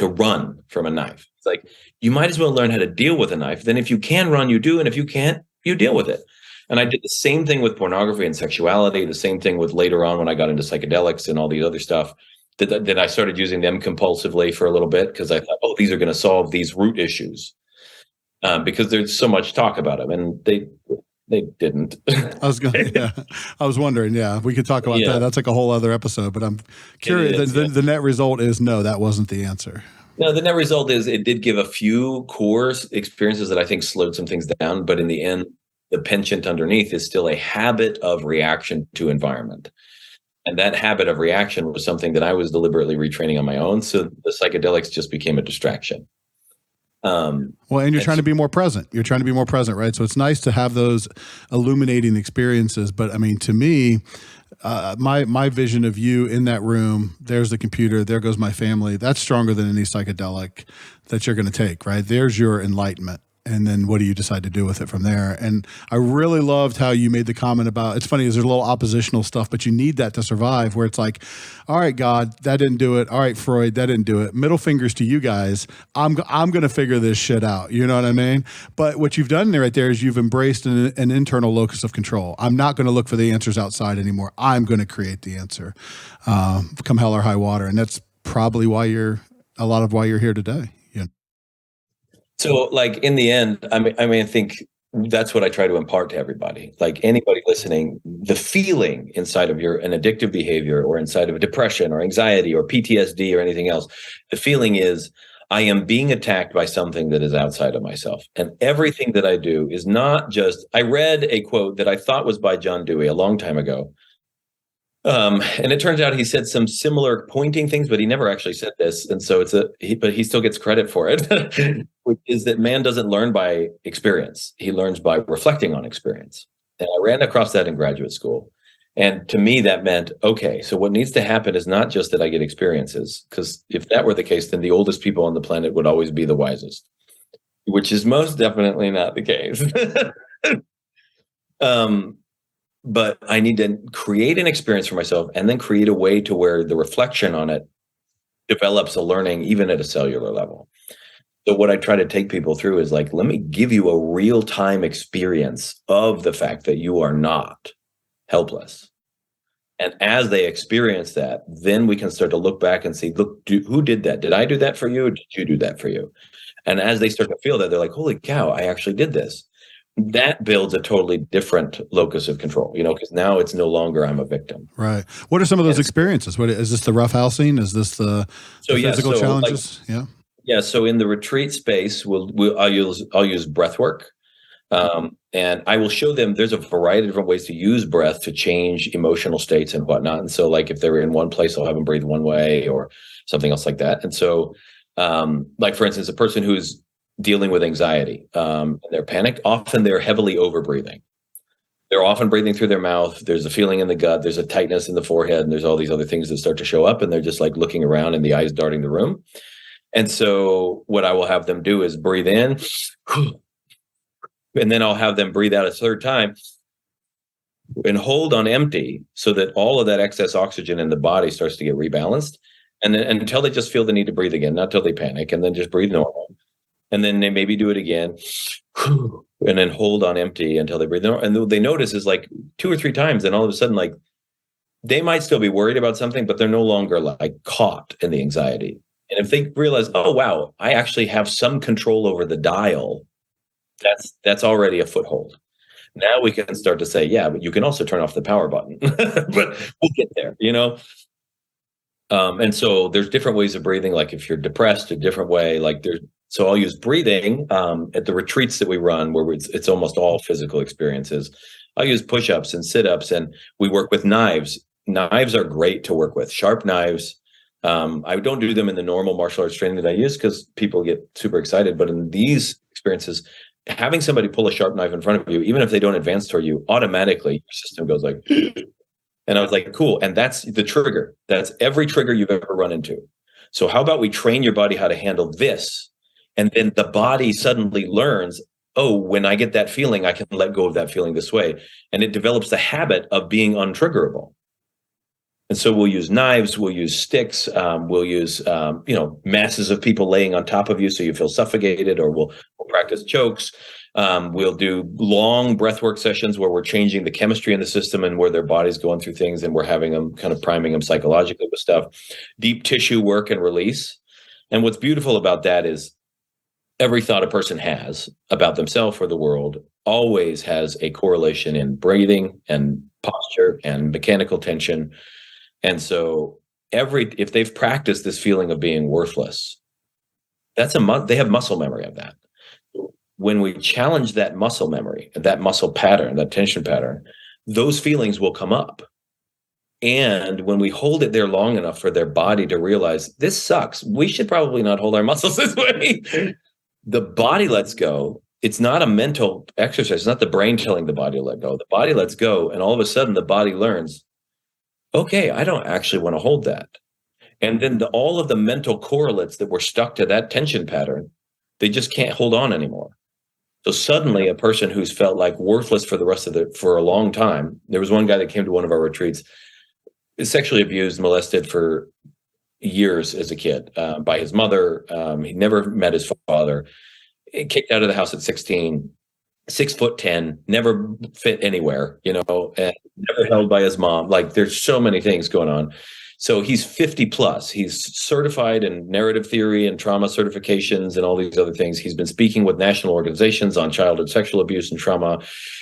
run from a knife. It's like, you might as well learn how to deal with a knife. Then if you can run, you do. And if you can't, you deal with it. And I did the same thing with pornography and sexuality, the same thing with later on when I got into psychedelics and all these other stuff, that I started using them compulsively for a little bit because I thought, these are going to solve these root issues because there's so much talk about them. And they didn't. I was wondering, we could talk about that. That's like a whole other episode, but I'm curious. The net result is no, that wasn't the answer. No, the net result is it did give a few core experiences that I think slowed some things down. But in the end, the penchant underneath is still a habit of reaction to environment. And that habit of reaction was something that I was deliberately retraining on my own. So the psychedelics just became a distraction. And you're trying to be more present. You're trying to be more present, right? So it's nice to have those illuminating experiences. But I mean, to me, my vision of you in that room, there's the computer, there goes my family. That's stronger than any psychedelic that you're going to take, right? There's your enlightenment. And then what do you decide to do with it from there? And I really loved how you made the comment about, it's funny, there's a little oppositional stuff, but you need that to survive, where it's like, all right, God, that didn't do it. All right, Freud, that didn't do it. Middle fingers to you guys. I'm going to figure this shit out. You know what I mean? But what you've done right there is you've embraced an internal locus of control. I'm not going to look for the answers outside anymore. I'm going to create the answer, come hell or high water. And that's probably why you're here today. So like in the end, I think that's what I try to impart to everybody. Like anybody listening, the feeling inside of an addictive behavior or inside of a depression or anxiety or PTSD or anything else, the feeling is I am being attacked by something that is outside of myself. And everything that I do is not just, I read a quote that I thought was by John Dewey a long time ago. And it turns out he said some similar pointing things, but he never actually said this. And so but he still gets credit for it, which is that man doesn't learn by experience. He learns by reflecting on experience. And I ran across that in graduate school. And to me, that meant, okay, so what needs to happen is not just that I get experiences, because if that were the case, then the oldest people on the planet would always be the wisest, which is most definitely not the case. But I need to create an experience for myself and then create a way to where the reflection on it develops a learning even at a cellular level. So what I try to take people through is like, let me give you a real-time experience of the fact that you are not helpless. And as they experience that, then we can start to look back and see, look, who did that? Did I do that for you? Or did you do that for you? And as they start to feel that, they're like, holy cow, I actually did this. that builds a totally different locus of control, because now it's no longer I'm a victim. Right. What are some of those experiences? What is this, the roughhousing? Is this the physical challenges? Yeah. So in the retreat space, I'll use breath work. And I will show them there's a variety of different ways to use breath to change emotional states and whatnot. And so like if they're in one place, I'll have them breathe one way or something else like that. And so like for instance, a person who's dealing with anxiety, they're panicked, often they're heavily over breathing. They're often breathing through their mouth. There's a feeling in the gut. There's a tightness in the forehead. And there's all these other things that start to show up. And they're just like looking around and the eyes darting the room. And so what I will have them do is breathe in. And then I'll have them breathe out a third time and hold on empty so that all of that excess oxygen in the body starts to get rebalanced. And then until they just feel the need to breathe again, not until they panic, and then just breathe normal. And then they maybe do it again and then hold on empty until they breathe normal. And they notice is like 2 or 3 times. And all of a sudden, like they might still be worried about something, but they're no longer like caught in the anxiety. And if they realize, oh, wow, I actually have some control over the dial, that's already a foothold. Now we can start to say, yeah, but you can also turn off the power button, but we'll get there, and so there's different ways of breathing. Like if you're depressed, a different way, so I'll use breathing at the retreats that we run where it's almost all physical experiences. I'll use push-ups and sit-ups, and we work with knives. Knives are great to work with, sharp knives. I don't do them in the normal martial arts training that I use because people get super excited, but in these experiences, having somebody pull a sharp knife in front of you, even if they don't advance toward you, automatically your system goes like, and I was like, cool. And that's the trigger. That's every trigger you've ever run into. So how about we train your body how to handle this? And then the body suddenly learns, oh, when I get that feeling, I can let go of that feeling this way. And it develops the habit of being untriggerable. And so we'll use knives, we'll use sticks, we'll use, masses of people laying on top of you so you feel suffocated, or we'll practice chokes. We'll do long breathwork sessions where we're changing the chemistry in the system and where their body's going through things, and we're having them kind of priming them psychologically with stuff. Deep tissue work and release. And what's beautiful about that is every thought a person has about themselves or the world always has a correlation in breathing and posture and mechanical tension. And so if they've practiced this feeling of being worthless, they have muscle memory of that. When we challenge that muscle memory, that muscle pattern, that tension pattern, those feelings will come up. And when we hold it there long enough for their body to realize this sucks, we should probably not hold our muscles this way. The body lets go. It's not a mental exercise. It's not the brain telling the body to let go. The body lets go. And all of a sudden the body learns, okay, I don't actually want to hold that. And then all of the mental correlates that were stuck to that tension pattern, they just can't hold on anymore. So suddenly a person who's felt like worthless for a long time. There was one guy that came to one of our retreats, sexually abused, molested for years as a kid by his mother. He never met his father. He kicked out of the house at 16. 6'10", never fit anywhere, and never held by his mom. Like there's so many things going on. So he's 50 plus. He's certified in narrative theory and trauma certifications and all these other things. He's been speaking with national organizations on childhood sexual abuse and trauma.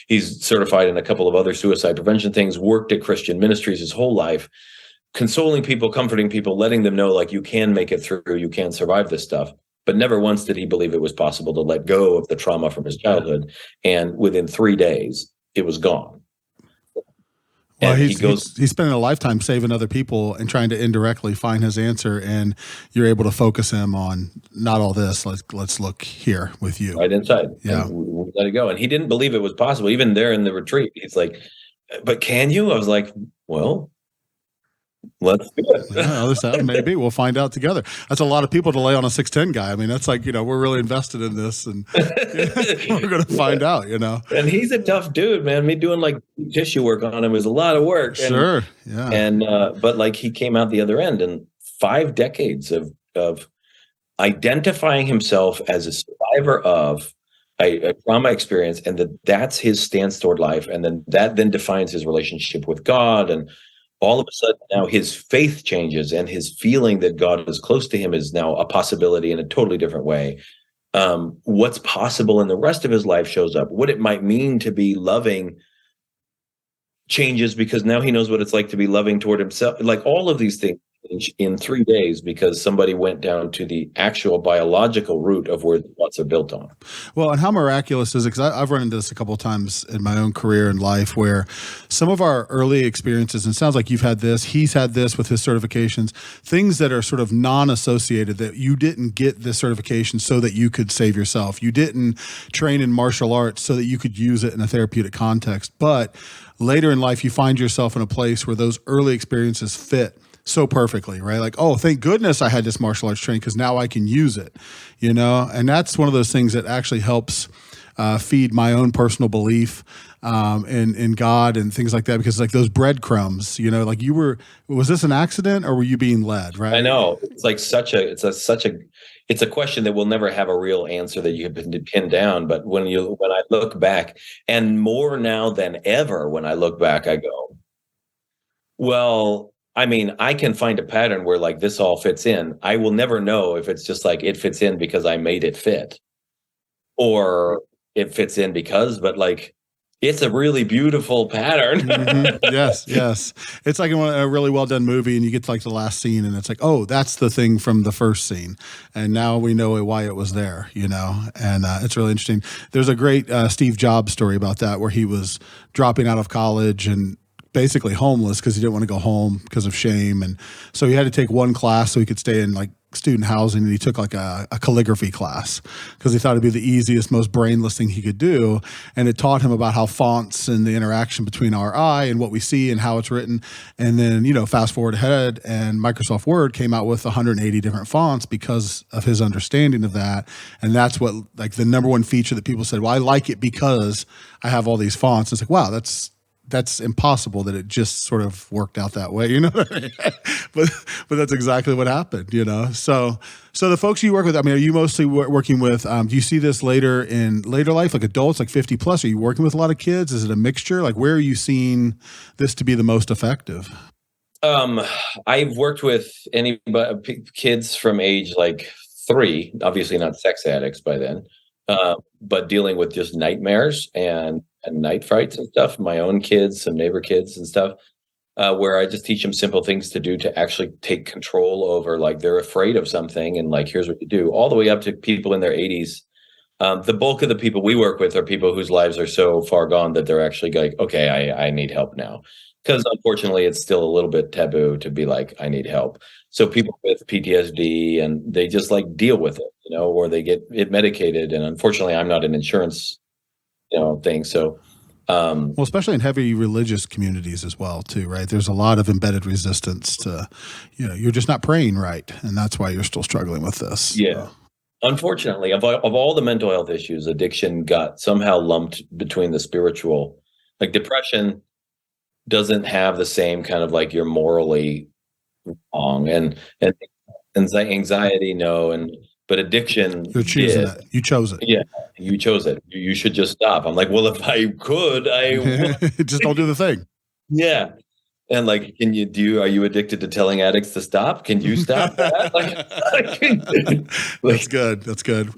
He's certified in a couple of other suicide prevention things, worked at Christian ministries his whole life, consoling people, comforting people, letting them know like you can make it through, you can survive this stuff. But never once did he believe it was possible to let go of the trauma from his childhood. And within 3 days, it was gone. Well, he's spending a lifetime saving other people and trying to indirectly find his answer. And you're able to focus him on not all this. Let's look here with you. Right inside. Yeah. We let it go. And he didn't believe it was possible. Even there in the retreat, he's like, but can you? I was like, well, let's do it. Yeah, other side, maybe we'll find out together. That's a lot of people to lay on a 6'10" guy. I mean, that's like, we're really invested in this, and we're going to find out, And he's a tough dude, man. Me doing like tissue work on him was a lot of work. Sure. Yeah. And but like he came out the other end, and 5 decades of identifying himself as a survivor of a trauma experience, and that's his stance toward life, and then that defines his relationship with God. And all of a sudden now his faith changes, and his feeling that God is close to him is now a possibility in a totally different way. what's possible in the rest of his life shows up. What it might mean to be loving changes, because now he knows what it's like to be loving toward himself. Like all of these things change in 3 days because somebody went down to the actual biological root of where the thoughts are built on. Well, and how miraculous is it? Because I've run into this a couple of times in my own career and life where some of our early experiences, and it sounds like you've had this, he's had this with his certifications, things that are sort of non-associated, that you didn't get this certification so that you could save yourself. You didn't train in martial arts so that you could use it in a therapeutic context. But later in life, you find yourself in a place where those early experiences fit so perfectly, right? Like, oh, thank goodness I had this martial arts training because now I can use it, you know? And that's one of those things that actually helps feed my own personal belief in God and things like that, because like those breadcrumbs, you know, like was this an accident or were you being led, right? I know. It's like it's a question that will never have a real answer that you can pin down. But when I look back, and more now than ever, when I look back, I go, well, I mean, I can find a pattern where like this all fits in. I will never know if it's just like it fits in because I made it fit, or it fits in because, but like, it's a really beautiful pattern. Mm-hmm. Yes. It's like in a really well done movie and you get to like the last scene and it's like, oh, that's the thing from the first scene. And now we know why it was there, you know? And it's really interesting. There's a great Steve Jobs story about that where he was dropping out of college and basically homeless because he didn't want to go home because of shame. And so he had to take one class so he could stay in like student housing, and he took like a calligraphy class because he thought it'd be the easiest, most brainless thing he could do. And it taught him about how fonts and the interaction between our eye and what we see and how it's written. And then, you know, fast forward ahead and Microsoft Word came out with 180 different fonts because of his understanding of that. And that's what like the number one feature that people said, well, I like it because I have all these fonts. It's like, wow, that's impossible that it just sort of worked out that way, you know what I mean? but that's exactly what happened, you know? So the folks you work with, I mean, are you mostly working with, do you see this later life, like adults, like 50 plus? Are you working with a lot of kids? Is it a mixture? Like where are you seeing this to be the most effective? I've worked with kids from age like 3, obviously not sex addicts by then, but dealing with just nightmares and night frights and stuff. My own kids, some neighbor kids and stuff, where I just teach them simple things to do to actually take control over, like they're afraid of something and like, here's what you do, all the way up to people in their 80s. The bulk of the people we work with are people whose lives are so far gone that they're actually like, okay, I need help now. Because unfortunately, it's still a little bit taboo to be like, I need help. So people with PTSD, and they just like deal with it, you know, or they get it medicated. And unfortunately, I'm not an insurance, you know, thing. So, well, especially in heavy religious communities as well, too, right? There's a lot of embedded resistance to, you know, you're just not praying right. And that's why you're still struggling with this. Yeah. Unfortunately, of all the mental health issues, addiction got somehow lumped between the spiritual. Like depression doesn't have the same kind of like you're morally wrong, and anxiety, no, but addiction, you're choosing it. You chose it. Yeah, you chose it. You should just stop. I'm like, well, if I could, I would. Just don't do the thing. Yeah. And like, are you addicted to telling addicts to stop? Can you stop that? That's good. That's good.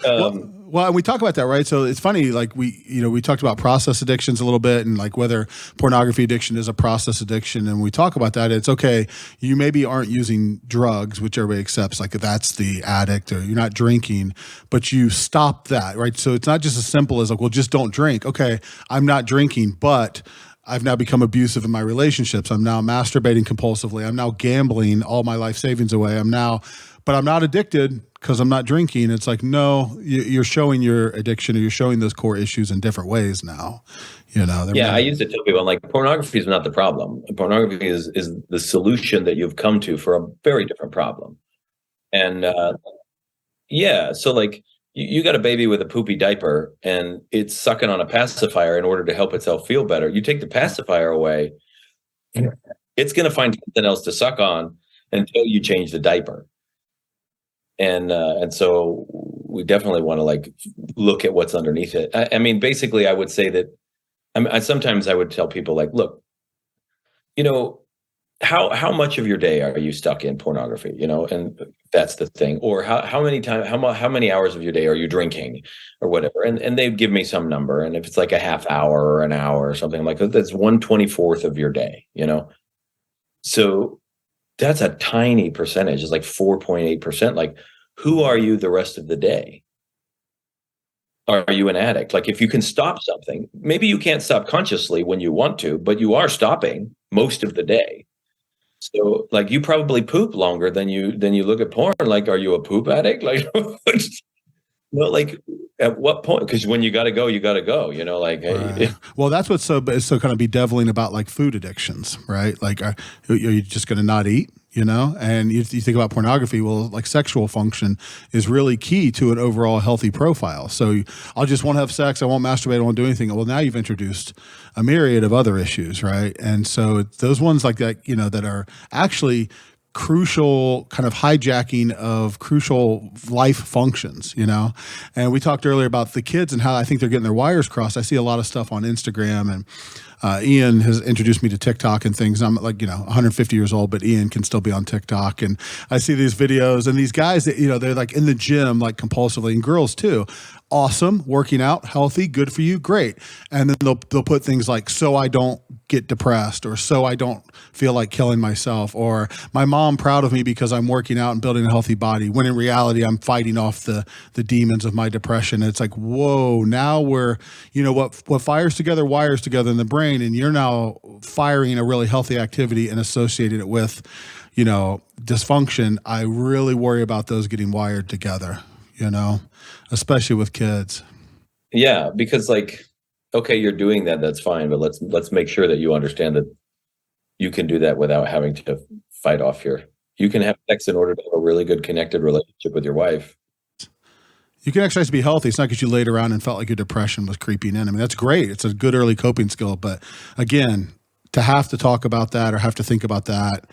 Well, and we talk about that, right? So it's funny, like we talked about process addictions a little bit, and like whether pornography addiction is a process addiction. And we talk about that. It's okay. You maybe aren't using drugs, which everybody accepts, like that's the addict, or you're not drinking, but you stop that, right? So it's not just as simple as like, well, just don't drink. Okay, I'm not drinking, but I've now become abusive in my relationships. I'm now masturbating compulsively. I'm now gambling all my life savings away. But I'm not addicted because I'm not drinking. It's like, no, you're showing your addiction, or you're showing those core issues in different ways now. You know? Yeah, I used to tell people, I'm like, pornography is not the problem. Pornography is the solution that you've come to for a very different problem. And yeah, so like, you got a baby with a poopy diaper and it's sucking on a pacifier in order to help itself feel better. You take the pacifier away, it's going to find something else to suck on until you change the diaper. And so we definitely want to like look at what's underneath it. I mean, basically, I would say that sometimes I would tell people like, look, you know, how much of your day are you stuck in pornography? You know, and That's the thing. Or how many hours of your day are you drinking or whatever? And they give me some number. And if it's like a half hour or an hour or something, I'm like, that's 1/24 of your day, So that's a tiny percentage. It's like 4.8%. Like, who are you the rest of the day? Are you an addict? Like, if you can stop something, maybe you can't stop consciously when you want to, but you are stopping most of the day. So, like, you probably poop longer than you look at porn. Like, are you a poop addict? Like, well, like, at what point? Because when you got to go, you got to go. Like, Right. Well, that's what's so kind of bedeviling about like food addictions, right? Like, are you just going to not eat? And you think about pornography. Well, like sexual function is really key to an overall healthy profile. So I'll just won't have sex. I won't masturbate. I won't do anything. Well, now you've introduced a myriad of other issues, right? And so those ones like that, that are actually crucial kind of hijacking of crucial life functions, and we talked earlier about the kids and how I think they're getting their wires crossed. I see a lot of stuff on Instagram, and Ian has introduced me to TikTok and things. I'm like, 150 years old, but Ian can still be on TikTok. And I see these videos and these guys that, they're like in the gym, like compulsively, and girls too. Awesome, working out, healthy, good for you, great. And then they'll put things like, so I don't get depressed, or so I don't feel like killing myself, or my mom proud of me because I'm working out and building a healthy body, when in reality I'm fighting off the demons of my depression. And it's like, whoa, now we're, what fires together wires together in the brain, and you're now firing a really healthy activity and associating it with, dysfunction. I really worry about those getting wired together, especially with kids. Yeah, because like, okay, you're doing that, that's fine, but let's make sure that you understand that you can do that without having to fight off you can have sex in order to have a really good connected relationship with your wife. You can exercise to be healthy. It's not because you laid around and felt like your depression was creeping in. I mean, that's great. It's a good early coping skill. But again, to have to talk about that or have to think about that,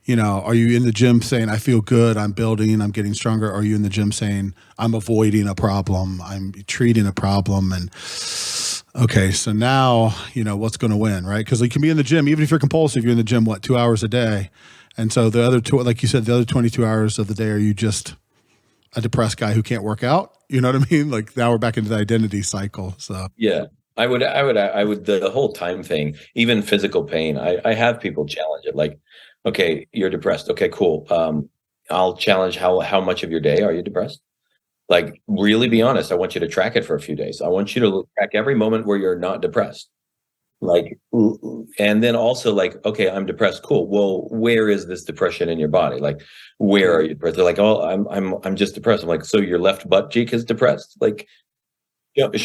are you in the gym saying, I feel good, I'm building, I'm getting stronger? Or are you in the gym saying, I'm avoiding a problem, I'm treating a problem? And okay, so now, what's going to win, right? Because you can be in the gym, even if you're compulsive, you're in the gym, 2 hours a day? And so the other two, like you said, the other 22 hours of the day, are you just a depressed guy who can't work out? You know what I mean? Like, now we're back into the identity cycle. So yeah, I would the whole time thing, even physical pain. I have people challenge it. Like, okay, you're depressed. Okay, cool. I'll challenge how much of your day are you depressed? Like, really be honest. I want you to track it for a few days. I want you to track every moment where you're not depressed. Like, and then also like, okay, I'm depressed. Cool. Well, where is this depression in your body? Like, where are you depressed? They're like, oh, I'm just depressed. I'm like, so your left butt cheek is depressed? Like, like,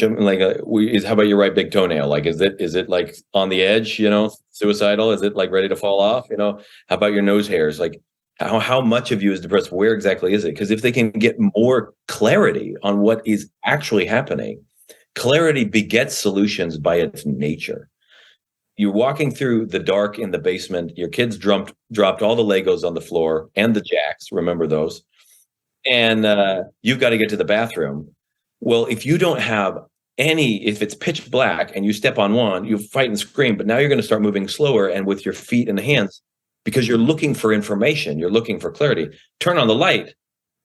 how about your right big toenail? Like, is it like on the edge? Suicidal? Is it like ready to fall off? How about your nose hairs? Like, how much of you is depressed? Where exactly is it? Because if they can get more clarity on what is actually happening, clarity begets solutions by its nature. You're walking through the dark in the basement. Your kids dropped all the Legos on the floor and the jacks. Remember those? And you've got to get to the bathroom. Well, if you don't have if it's pitch black and you step on one, you fight and scream. But now you're going to start moving slower and with your feet and hands, because you're looking for information. You're looking for clarity. Turn on the light.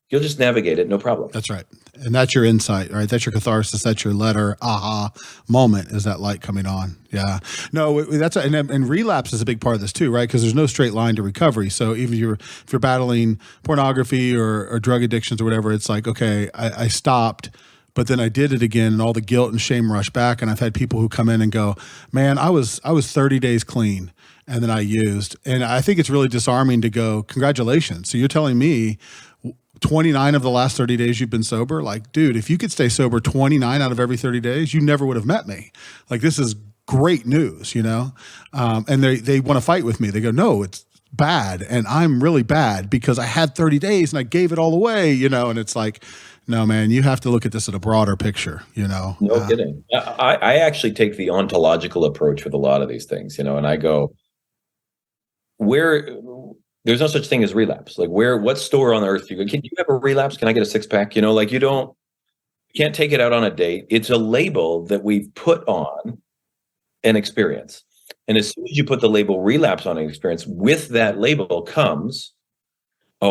You'll just navigate it, no problem. That's right. And that's your insight, right? That's your catharsis. That's your letter aha moment, is that light coming on. Yeah. No, and relapse is a big part of this too, right? Because there's no straight line to recovery. So even if you're battling pornography or drug addictions or whatever, it's like, okay, I stopped, but then I did it again, and all the guilt and shame rush back. And I've had people who come in and go, man, I was 30 days clean, and then I used. And I think it's really disarming to go, congratulations. So you're telling me 29 of the last 30 days you've been sober? Like, dude, if you could stay sober 29 out of every 30 days, you never would have met me. Like, this is great news, and they want to fight with me. They go, no, it's bad. And I'm really bad because I had 30 days and I gave it all away, and it's like, no, man, you have to look at this at a broader picture, No kidding. I actually take the ontological approach with a lot of these things, and I go, there's no such thing as relapse. Like, what store on earth can you have a relapse? Can I get a 6-pack? Like, you can't take it out on a date. It's a label that we've put on an experience. And as soon as you put the label relapse on an experience, with that label comes,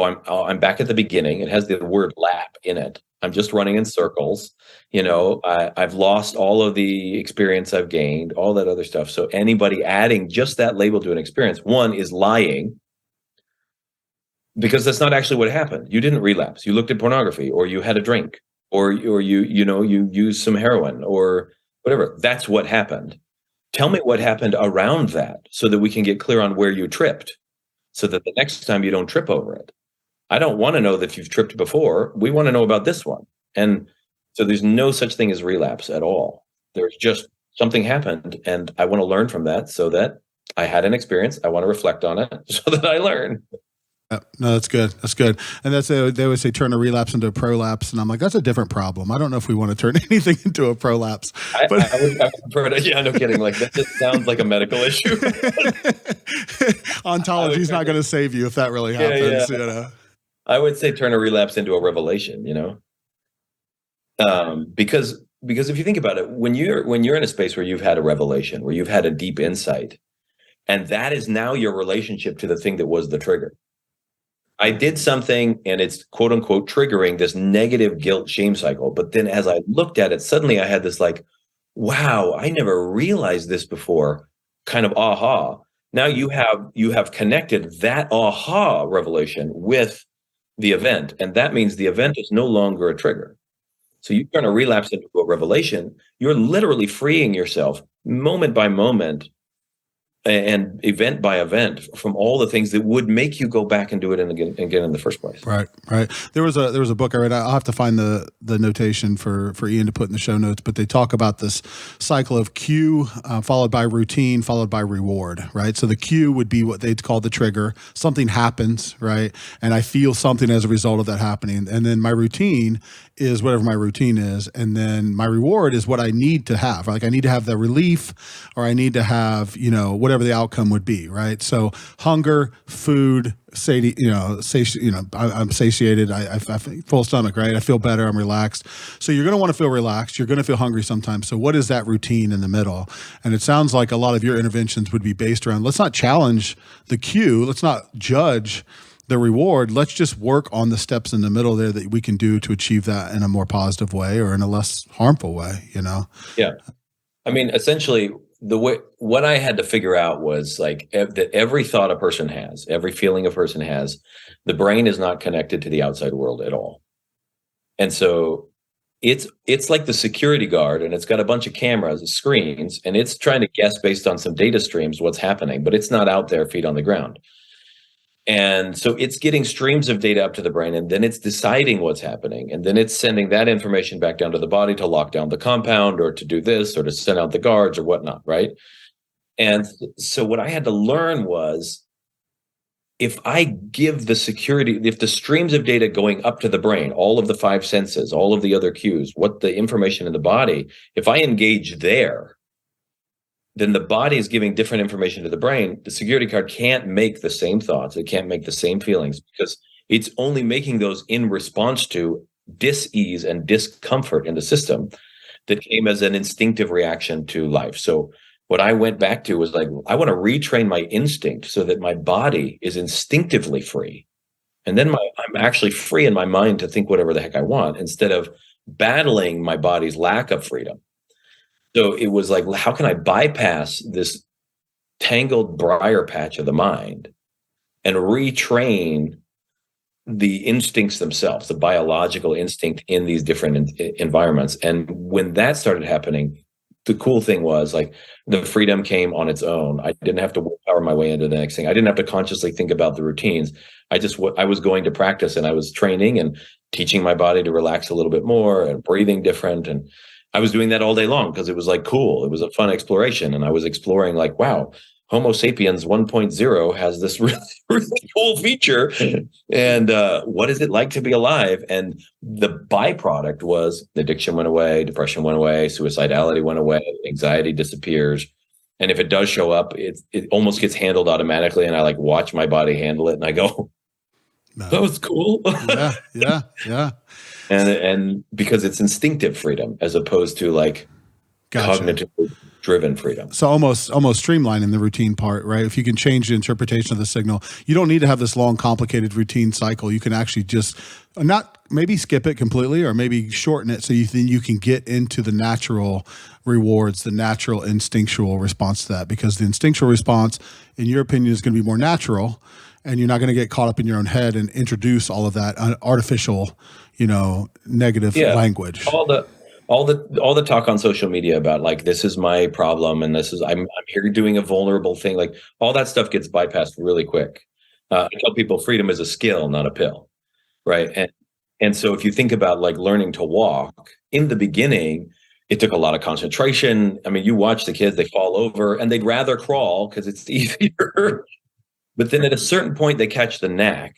I'm back at the beginning. It has the word lap in it. I'm just running in circles. I've lost all of the experience I've gained, all that other stuff. So anybody adding just that label to an experience, one, is lying, because that's not actually what happened. You didn't relapse. You looked at pornography, or you had a drink, or you used some heroin or whatever. That's what happened. Tell me what happened around that, so that we can get clear on where you tripped, so that the next time you don't trip over it. I don't want to know that you've tripped before. We want to know about this one. And so there's no such thing as relapse at all. There's just something happened, and I want to learn from that, so that I had an experience. I want to reflect on it so that I learn. No, that's good. That's good. And they always say turn a relapse into a prolapse. And I'm like, that's a different problem. I don't know if we want to turn anything into a prolapse. But I would prefer to, yeah, no kidding. Like, that just sounds like a medical issue. Ontology is not going to save you if that really happens. Yeah. I would say turn a relapse into a revelation, because if you think about it, when you're in a space where you've had a revelation, where you've had a deep insight, and that is now your relationship to the thing that was the trigger. I did something, and it's quote unquote triggering this negative guilt shame cycle. But then as I looked at it, suddenly I had this like, wow, I never realized this before, kind of aha. Now you have connected that aha revelation with the event. And that means the event is no longer a trigger. So you turn a relapse into a revelation. You're literally freeing yourself moment by moment and event by event from all the things that would make you go back and do it again in the first place. Right. There was a book I read. I'll have to find the notation for Ian to put in the show notes, but they talk about this cycle of cue followed by routine followed by reward. Right. So the cue would be what they'd call the trigger. Something happens, right, and I feel something as a result of that happening, and then my routine is whatever my routine is, and then my reward is what I need to have. Like I need to have the relief, or I need to have whatever the outcome would be, right? So hunger, food, I'm satiated. I full stomach, right? I feel better. I'm relaxed. So you're going to want to feel relaxed. You're going to feel hungry sometimes. So what is that routine in the middle? And it sounds like a lot of your interventions would be based around, let's not challenge the cue. Let's not judge the reward. Let's just work on the steps in the middle there that we can do to achieve that in a more positive way or in a less harmful way, Yeah. I mean, essentially, what I had to figure out was like that every thought a person has, every feeling a person has, the brain is not connected to the outside world at all. And so it's like the security guard, and it's got a bunch of cameras, screens, and it's trying to guess based on some data streams what's happening, but it's not out there feet on the ground. And so it's getting streams of data up to the brain, and then it's deciding what's happening. And then it's sending that information back down to the body to lock down the compound, or to do this, or to send out the guards or whatnot, right? And so what I had to learn was, if I give the security, if the streams of data going up to the brain, all of the five senses, all of the other cues, what the information in the body, if I engage there, then the body is giving different information to the brain. The security card can't make the same thoughts. It can't make the same feelings, because it's only making those in response to dis-ease and discomfort in the system that came as an instinctive reaction to life. So what I went back to was like, I want to retrain my instinct so that my body is instinctively free. And then I'm actually free in my mind to think whatever the heck I want, instead of battling my body's lack of freedom. So it was like, how can I bypass this tangled briar patch of the mind and retrain the instincts themselves, the biological instinct in these different environments? And when that started happening, the cool thing was like the freedom came on its own. I didn't have to willpower my way into the next thing. I didn't have to consciously think about the routines. I was going to practice, and I was training and teaching my body to relax a little bit more and breathing different. And I was doing that all day long because it was like cool. It was a fun exploration. And I was exploring like, wow, Homo sapiens 1.0 has this really, really cool feature. And what is it like to be alive? And the byproduct was addiction went away, depression went away, suicidality went away, anxiety disappears. And if it does show up, it almost gets handled automatically. And I like watch my body handle it, and I go, that was cool. Yeah. And because it's instinctive freedom as opposed to like cognitive driven freedom. So almost streamlining the routine part, right? If you can change the interpretation of the signal, you don't need to have this long, complicated routine cycle. You can actually just not maybe skip it completely, or maybe shorten it so you can get into the natural rewards, the natural instinctual response to that. Because the instinctual response, in your opinion, is going to be more natural, and you're not going to get caught up in your own head and introduce all of that artificial, negative language. All the talk on social media about like, this is my problem, and I'm here doing a vulnerable thing. Like, all that stuff gets bypassed really quick. I tell people freedom is a skill, not a pill, right? And so if you think about like learning to walk, in the beginning, it took a lot of concentration. I mean, you watch the kids, they fall over and they'd rather crawl because it's easier. But then at a certain point, they catch the knack.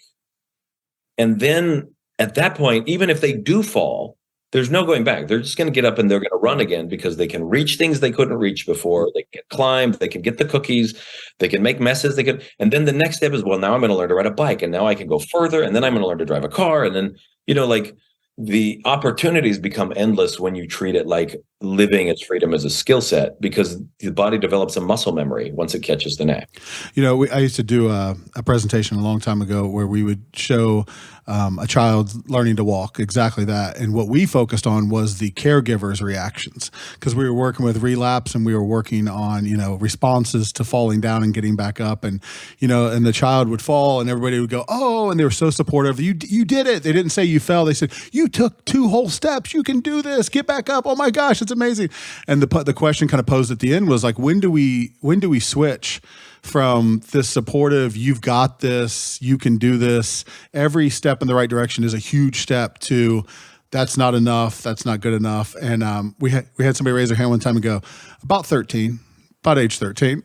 And then at that point, even if they do fall, there's no going back. They're just going to get up and they're going to run again, because they can reach things they couldn't reach before. They can climb, they can get the cookies, they can make messes. And then the next step is, well, now I'm going to learn to ride a bike, and now I can go further. And then I'm going to learn to drive a car. And then, like, the opportunities become endless when you treat it like living as freedom as a skill set, because the body develops a muscle memory once it catches the knack. I used to do a presentation a long time ago where we would show a child learning to walk, exactly that. And what we focused on was the caregiver's reactions, because we were working with relapse, and we were working on, responses to falling down and getting back up. And, and the child would fall and everybody would go, oh, and they were so supportive. You did it. They didn't say you fell. They said, you took 2 whole steps. You can do this. Get back up. Oh my gosh, it's amazing. And the question kind of posed at the end was like, when do we switch from this supportive, you've got this, you can do this, every step in the right direction is a huge step, to that's not enough, that's not good enough. And we had somebody raise their hand one time and go, about age 13,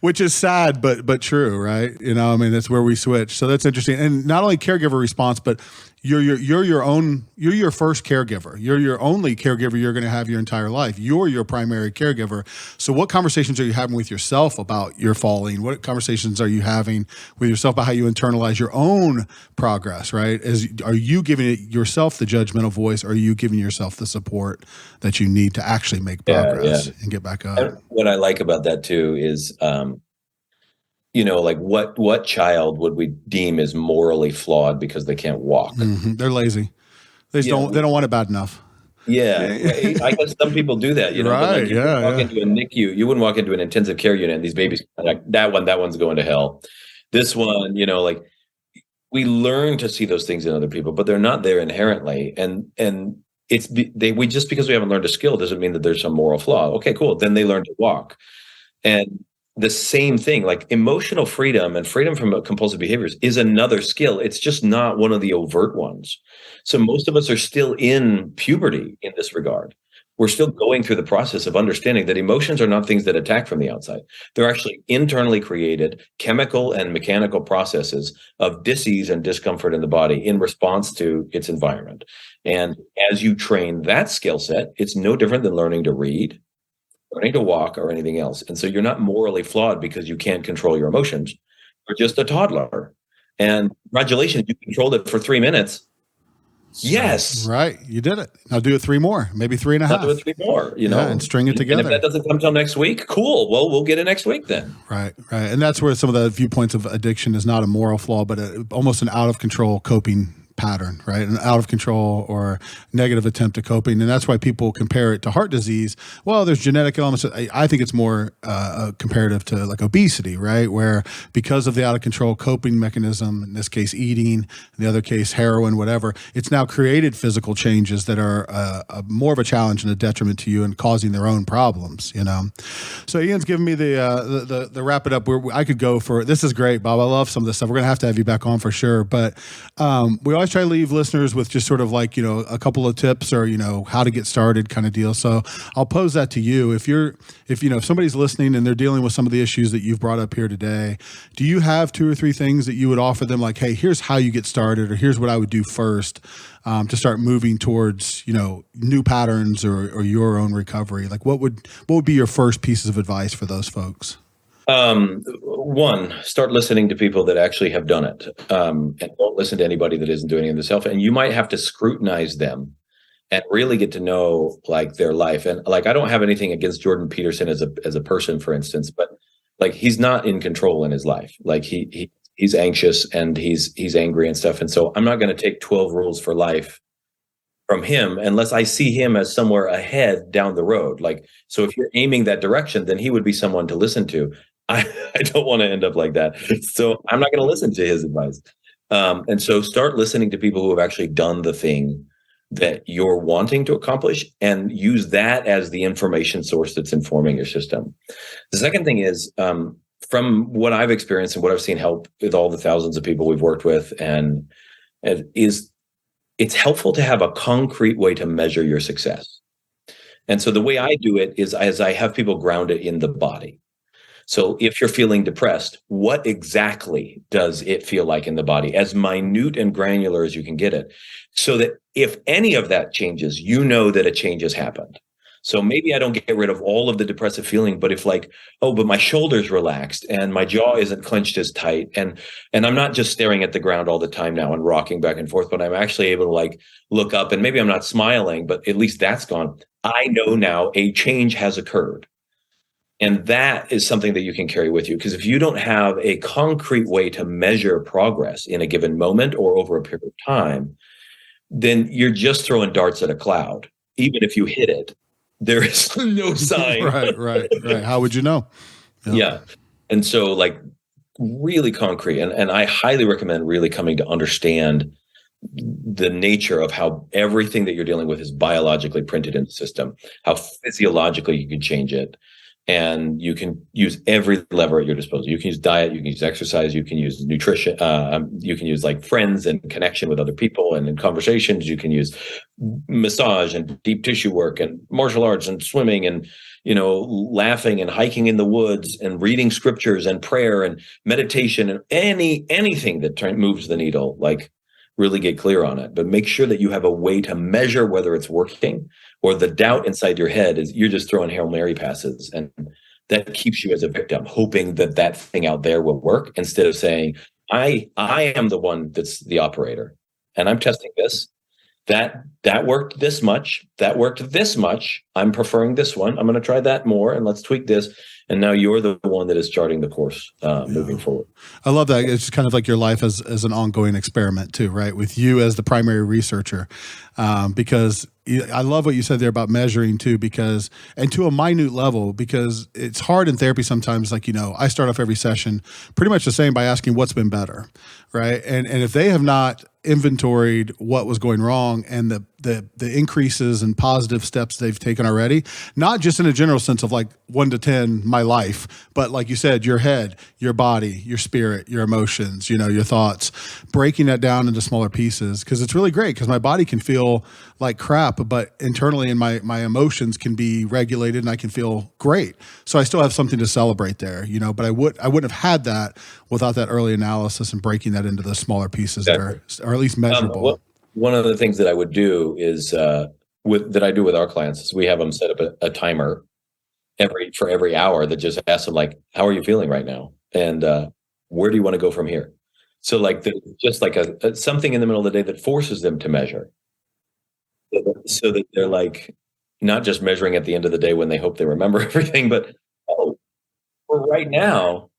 which is sad, but true, right? That's where we switch. So that's interesting. And not only caregiver response, but you're your first caregiver. You're your only caregiver you're going to have your entire life. You're your primary caregiver. So what conversations are you having with yourself about your falling? What conversations are you having with yourself about how you internalize your own progress, right? Are you giving it yourself the judgmental voice, or are you giving yourself the support that you need to actually make progress and get back up? And what I like about that too is, like what child would we deem as morally flawed because they can't walk? Mm-hmm. They're lazy. They don't want it bad enough. Yeah, I guess some people do that. Right? You wouldn't walk into a NICU. You wouldn't walk into an intensive care unit, and these babies, like that one's going to hell. This one, we learn to see those things in other people, but they're not there inherently. And we just because we haven't learned a skill doesn't mean that there's some moral flaw. Okay, cool. Then they learn to walk. And the same thing, like emotional freedom and freedom from compulsive behaviors, is another skill. It's just not one of the overt ones. So most of us are still in puberty in this regard. We're still going through the process of understanding that emotions are not things that attack from the outside. They're actually internally created chemical and mechanical processes of dis-ease and discomfort in the body in response to its environment. And as you train that skill set, it's no different than learning to read, learning to walk, or anything else. And so you're not morally flawed because you can't control your emotions. You're just a toddler. And congratulations, you controlled it for 3 minutes. Yes. Right. You did it. Now do it 3 more, maybe 3.5. Now do it 3 more, and string it together. And if that doesn't come till next week, cool. Well, we'll get it next week then. Right. And that's where some of the viewpoints of addiction is not a moral flaw, but almost an out of control coping pattern, right? An out of control or negative attempt at coping. And that's why people compare it to heart disease. Well, there's genetic elements. I think it's more comparative to like obesity, right? Where because of the out of control coping mechanism, in this case, eating, in the other case, heroin, whatever, it's now created physical changes that are more of a challenge and a detriment to you and causing their own problems, So Ian's giving me the wrap it up. I could go for, this is great, Bob. I love some of this stuff. We're going to have you back on for sure. But we always try to leave listeners with just sort of like, a couple of tips or, how to get started kind of deal. So I'll pose that to you. If somebody's listening and they're dealing with some of the issues that you've brought up here today, do you have 2 or 3 things that you would offer them? Like, hey, here's how you get started, or here's what I would do first to start moving towards, new patterns or your own recovery. Like what would be your first pieces of advice for those folks? 1, start listening to people that actually have done it, and don't listen to anybody that isn't doing it themselves. And you might have to scrutinize them and really get to know like their life. And like, I don't have anything against Jordan Peterson as a person, for instance, but like, he's not in control in his life. Like he's anxious and he's angry and stuff. And so I'm not going to take 12 rules for life from him unless I see him as somewhere ahead down the road. Like, so if you're aiming that direction, then he would be someone to listen to. I don't want to end up like that. So I'm not going to listen to his advice. And so start listening to people who have actually done the thing that you're wanting to accomplish, and use that as the information source that's informing your system. The second thing is, from what I've experienced and what I've seen help with all the thousands of people we've worked with, and is it's helpful to have a concrete way to measure your success. And so the way I do it is as I have people ground it in the body. So if you're feeling depressed, what exactly does it feel like in the body? As minute and granular as you can get it. So that if any of that changes, you know that a change has happened. So maybe I don't get rid of all of the depressive feeling, but if like, oh, but my shoulder's relaxed and my jaw isn't clenched as tight, and I'm not just staring at the ground all the time now and rocking back and forth, but I'm actually able to like look up, and maybe I'm not smiling, but at least that's gone. I know now a change has occurred. And that is something that you can carry with you, because if you don't have a concrete way to measure progress in a given moment or over a period of time, then you're just throwing darts at a cloud. Even if you hit it, there is no sign. Right. How would you know? Yeah. And so like really concrete, and I highly recommend really coming to understand the nature of how everything that you're dealing with is biologically printed in the system, how physiologically you can change it. And you can use every lever at your disposal. You can use diet, you can use exercise, you can use nutrition, you can use like friends and connection with other people and in conversations. You can use massage and deep tissue work and martial arts and swimming and, laughing and hiking in the woods and reading scriptures and prayer and meditation and anything that moves the needle. Like, really get clear on it, but make sure that you have a way to measure whether it's working, or the doubt inside your head is you're just throwing Hail Mary passes, and that keeps you as a victim, hoping that that thing out there will work, instead of saying, I am the one that's the operator, and I'm testing this. That worked this much. That worked this much. I'm preferring this one. I'm going to try that more, and let's tweak this. And now you're the one that is charting the course moving forward. I love that. It's kind of like your life as an ongoing experiment too, right? With you as the primary researcher, because I love what you said there about measuring too, and to a minute level, because it's hard in therapy sometimes. Like, I start off every session pretty much the same by asking what's been better, right? And if they have not inventoried what was going wrong and the increases and positive steps they've taken already, not just in a general sense of like 1 to 10, my life, but like you said, your head, your body, your spirit, your emotions, your thoughts, breaking that down into smaller pieces. Cause it's really great, because my body can feel like crap, but internally in my emotions can be regulated and I can feel great. So I still have something to celebrate there, but I wouldn't have had that without that early analysis and breaking that into the smaller pieces that are at least measurable. One of the things that I would do is that I do with our clients is we have them set up a timer for every hour that just asks them like, how are you feeling right now? And where do you want to go from here? So like just like something in the middle of the day that forces them to measure, so that they're like not just measuring at the end of the day when they hope they remember everything, but for right now,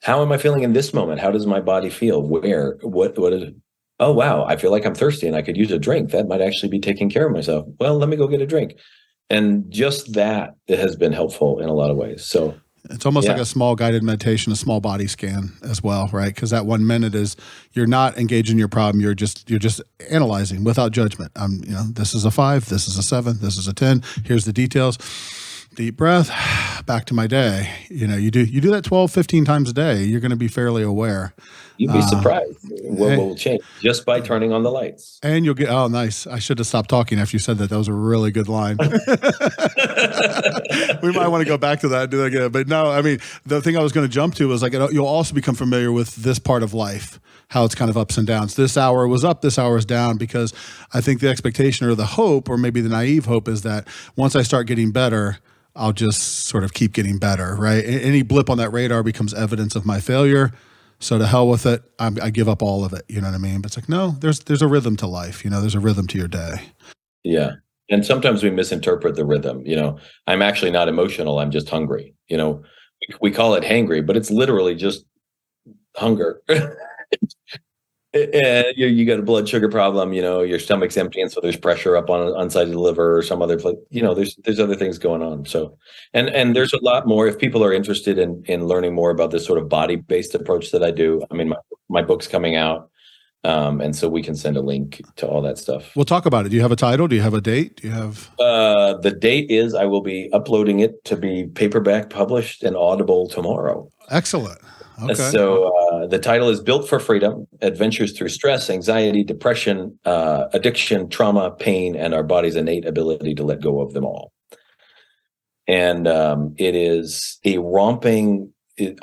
how am I feeling in this moment? How does my body feel? What is it? Oh, wow, I feel like I'm thirsty and I could use a drink. That might actually be taking care of myself. Well, let me go get a drink. And just that has been helpful in a lot of ways. So it's almost like a small guided meditation, a small body scan as well, right? Because that 1 minute is, you're not engaging in your problem. You're just analyzing without judgment. This is a 5, this is a 7, this is a 10. Here's the details. Deep breath, back to my day. You do that 12, 15 times a day. You're going to be fairly aware. You'd be surprised what will change just by turning on the lights. And you'll get, oh, nice. I should have stopped talking after you said that. That was a really good line. We might want to go back to that and do that again. But no, I mean, the thing I was going to jump to was like, you'll also become familiar with this part of life, how it's kind of ups and downs. This hour was up, this hour is down, because I think the expectation or the hope, or maybe the naive hope, is that once I start getting better, I'll just sort of keep getting better, right? Any blip on that radar becomes evidence of my failure. So to hell with it, I give up all of it. You know what I mean? But it's like, no, there's a rhythm to life. There's a rhythm to your day. Yeah. And sometimes we misinterpret the rhythm. I'm actually not emotional. I'm just hungry. We call it hangry, but it's literally just hunger. And you got a blood sugar problem, your stomach's empty, and so there's pressure up on side of the liver or some other place. There's other things going on. So, and there's a lot more. If people are interested in learning more about this sort of body-based approach that I do, I mean, my book's coming out, and so we can send a link to all that stuff. We'll talk about it. Do you have a title? Do you have a date? Do you have? The date is I will be uploading it to be paperback published and Audible tomorrow. Excellent. Okay. So the title is Built for Freedom: Adventures Through Stress, Anxiety, Depression, Addiction, Trauma, Pain, and Our Body's Innate Ability to Let Go of Them All. And it is a romping,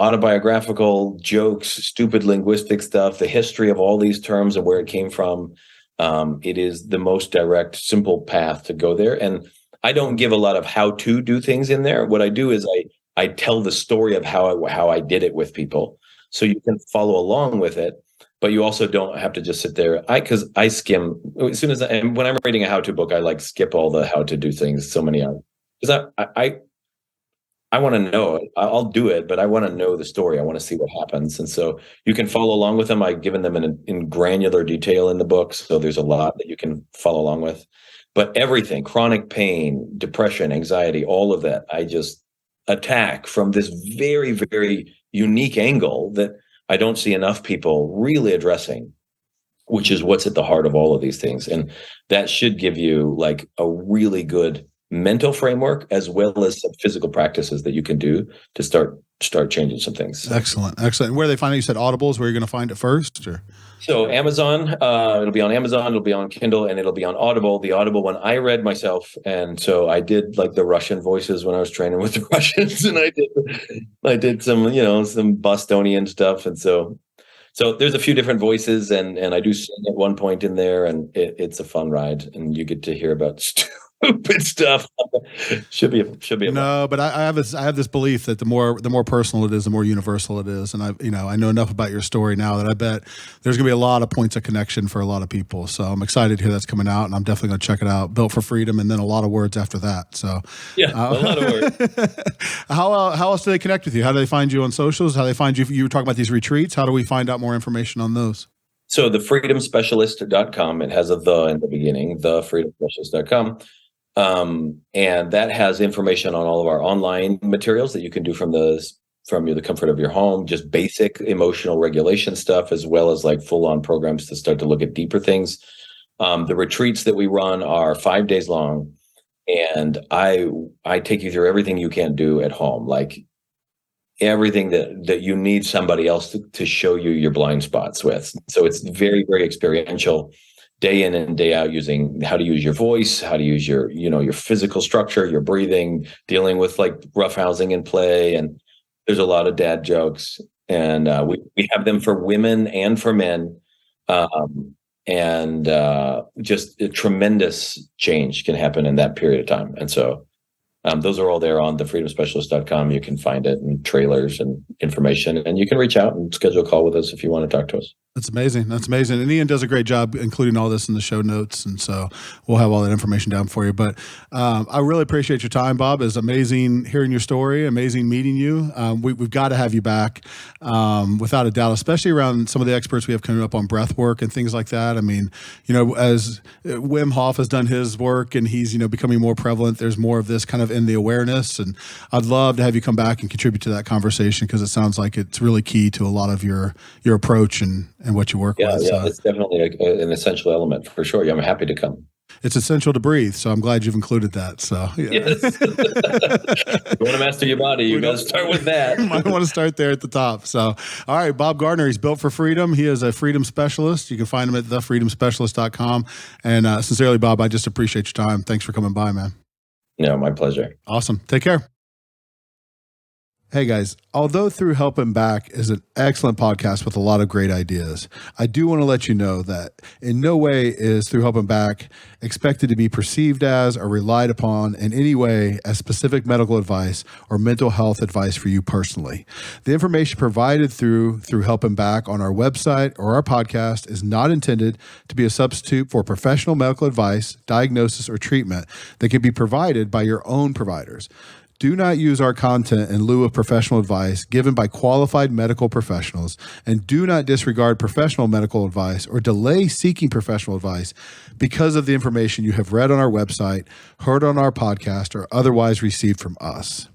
autobiographical, jokes, stupid linguistic stuff, the history of all these terms and where it came from. It is the most direct, simple path to go there. And I don't give a lot of how to do things in there. What I do is I tell the story of how I did it with people, so you can follow along with it, but you also don't have to just sit there. Because I skim as soon as and when I'm reading a how-to book, I skip all the how to do things. So many hours, because I want to know it. I'll do it, but I want to know the story. I want to see what happens, and so you can follow along with them. I've given them in granular detail in the book, so there's a lot that you can follow along with. But everything, chronic pain, depression, anxiety, all of that, I just attack from this very, very unique angle that I don't see enough people really addressing, which is what's at the heart of all of these things. And that should give you like a really good mental framework, as well as some physical practices that you can do to start changing some things. Excellent. Where they find it? You said Audible is where you're going to find it first, or? So Amazon, it'll be on Amazon, it'll be on Kindle, and it'll be on Audible. The Audible one I read myself, and so I did like the Russian voices when I was training with the Russians, and I did some some Bostonian stuff, and so there's a few different voices, and I do sing at one point in there, and it's a fun ride, and you get to hear about stupid stuff. should be a no, but I have this belief that the more personal it is, the more universal it is, and I know enough about your story now that I bet there's gonna be a lot of points of connection for a lot of people. So I'm excited to hear that's coming out, and I'm definitely gonna check it out. Built for Freedom, and then a lot of words after that. So yeah, a lot of words. How else do they connect with you? How do they find you on socials? How do they find you? You were talking about these retreats. How do we find out more information on those? So the freedomspecialist.com, it has a the in the beginning, thefreedomspecialist.com. And that has information on all of our online materials that you can do from the comfort of your home, just basic emotional regulation stuff, as well as like full-on programs to start to look at deeper things. The retreats that we run are 5 days long, and I take you through everything you can't do at home, like everything that you need somebody else to show you your blind spots with. So it's very, very experiential, day in and day out, using how to use your voice, how to use your physical structure, your breathing, dealing with like roughhousing in play. And there's a lot of dad jokes, and we have them for women and for men. And just a tremendous change can happen in that period of time. And so those are all there on thefreedomspecialist.com. You can find it, and trailers and information, and you can reach out and schedule a call with us if you want to talk to us. That's amazing. And Ian does a great job including all this in the show notes, and so we'll have all that information down for you. But I really appreciate your time, Bob. It's amazing hearing your story, amazing meeting you. We've got to have you back without a doubt, especially around some of the experts we have coming up on breath work and things like that. I mean, as Wim Hof has done his work and he's becoming more prevalent, there's more of this kind of in the awareness, and I'd love to have you come back and contribute to that conversation, because it sounds like it's really key to a lot of your approach and what you work with. Yeah, it's definitely an essential element for sure. Yeah, I'm happy to come. It's essential to breathe, so I'm glad you've included that. So yeah. Yes. You want to master your body, you got to start with that. You might want to start there at the top. So, all right, Bob Gardner, he's Built for Freedom. He is a freedom specialist. You can find him at thefreedomspecialist.com. And sincerely, Bob, I just appreciate your time. Thanks for coming by, man. No, my pleasure. Awesome. Take care. Hey guys, although Through Help and Back is an excellent podcast with a lot of great ideas, I do want to let you know that in no way is Through Help and Back expected to be perceived as or relied upon in any way as specific medical advice or mental health advice for you personally. The information provided through Help and Back on our website or our podcast is not intended to be a substitute for professional medical advice, diagnosis, or treatment that can be provided by your own providers. Do not use our content in lieu of professional advice given by qualified medical professionals, and do not disregard professional medical advice or delay seeking professional advice because of the information you have read on our website, heard on our podcast, or otherwise received from us.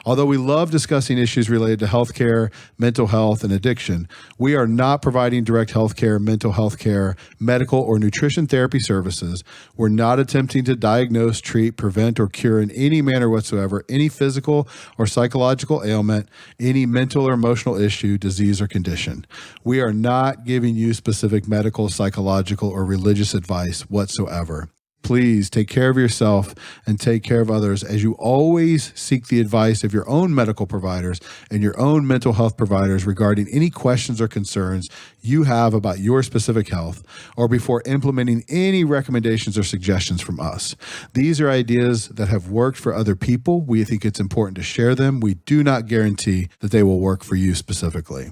Although we love discussing issues related to healthcare, mental health, and addiction, we are not providing direct healthcare, mental health care, medical, or nutrition therapy services. We're not attempting to diagnose, treat, prevent, or cure in any manner whatsoever any physical or psychological ailment, any mental or emotional issue, disease, or condition. We are not giving you specific medical, psychological, or religious advice whatsoever. Please take care of yourself and take care of others as you always seek the advice of your own medical providers and your own mental health providers regarding any questions or concerns you have about your specific health, or before implementing any recommendations or suggestions from us. These are ideas that have worked for other people. We think it's important to share them. We do not guarantee that they will work for you specifically.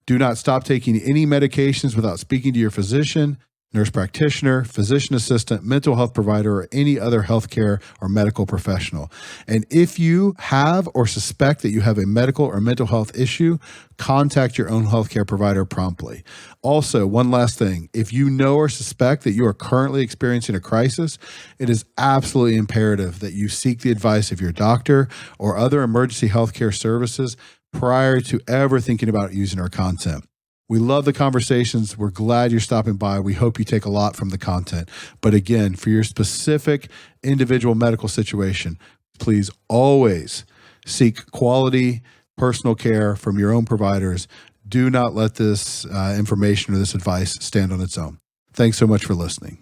Do not stop taking any medications without speaking to your physician, nurse practitioner, physician assistant, mental health provider, or any other healthcare or medical professional. And if you have or suspect that you have a medical or mental health issue, contact your own healthcare provider promptly. Also, one last thing, if you know or suspect that you are currently experiencing a crisis, it is absolutely imperative that you seek the advice of your doctor or other emergency healthcare services prior to ever thinking about using our content. We love the conversations. We're glad you're stopping by. We hope you take a lot from the content. But again, for your specific individual medical situation, please always seek quality personal care from your own providers. Do not let this information or this advice stand on its own. Thanks so much for listening.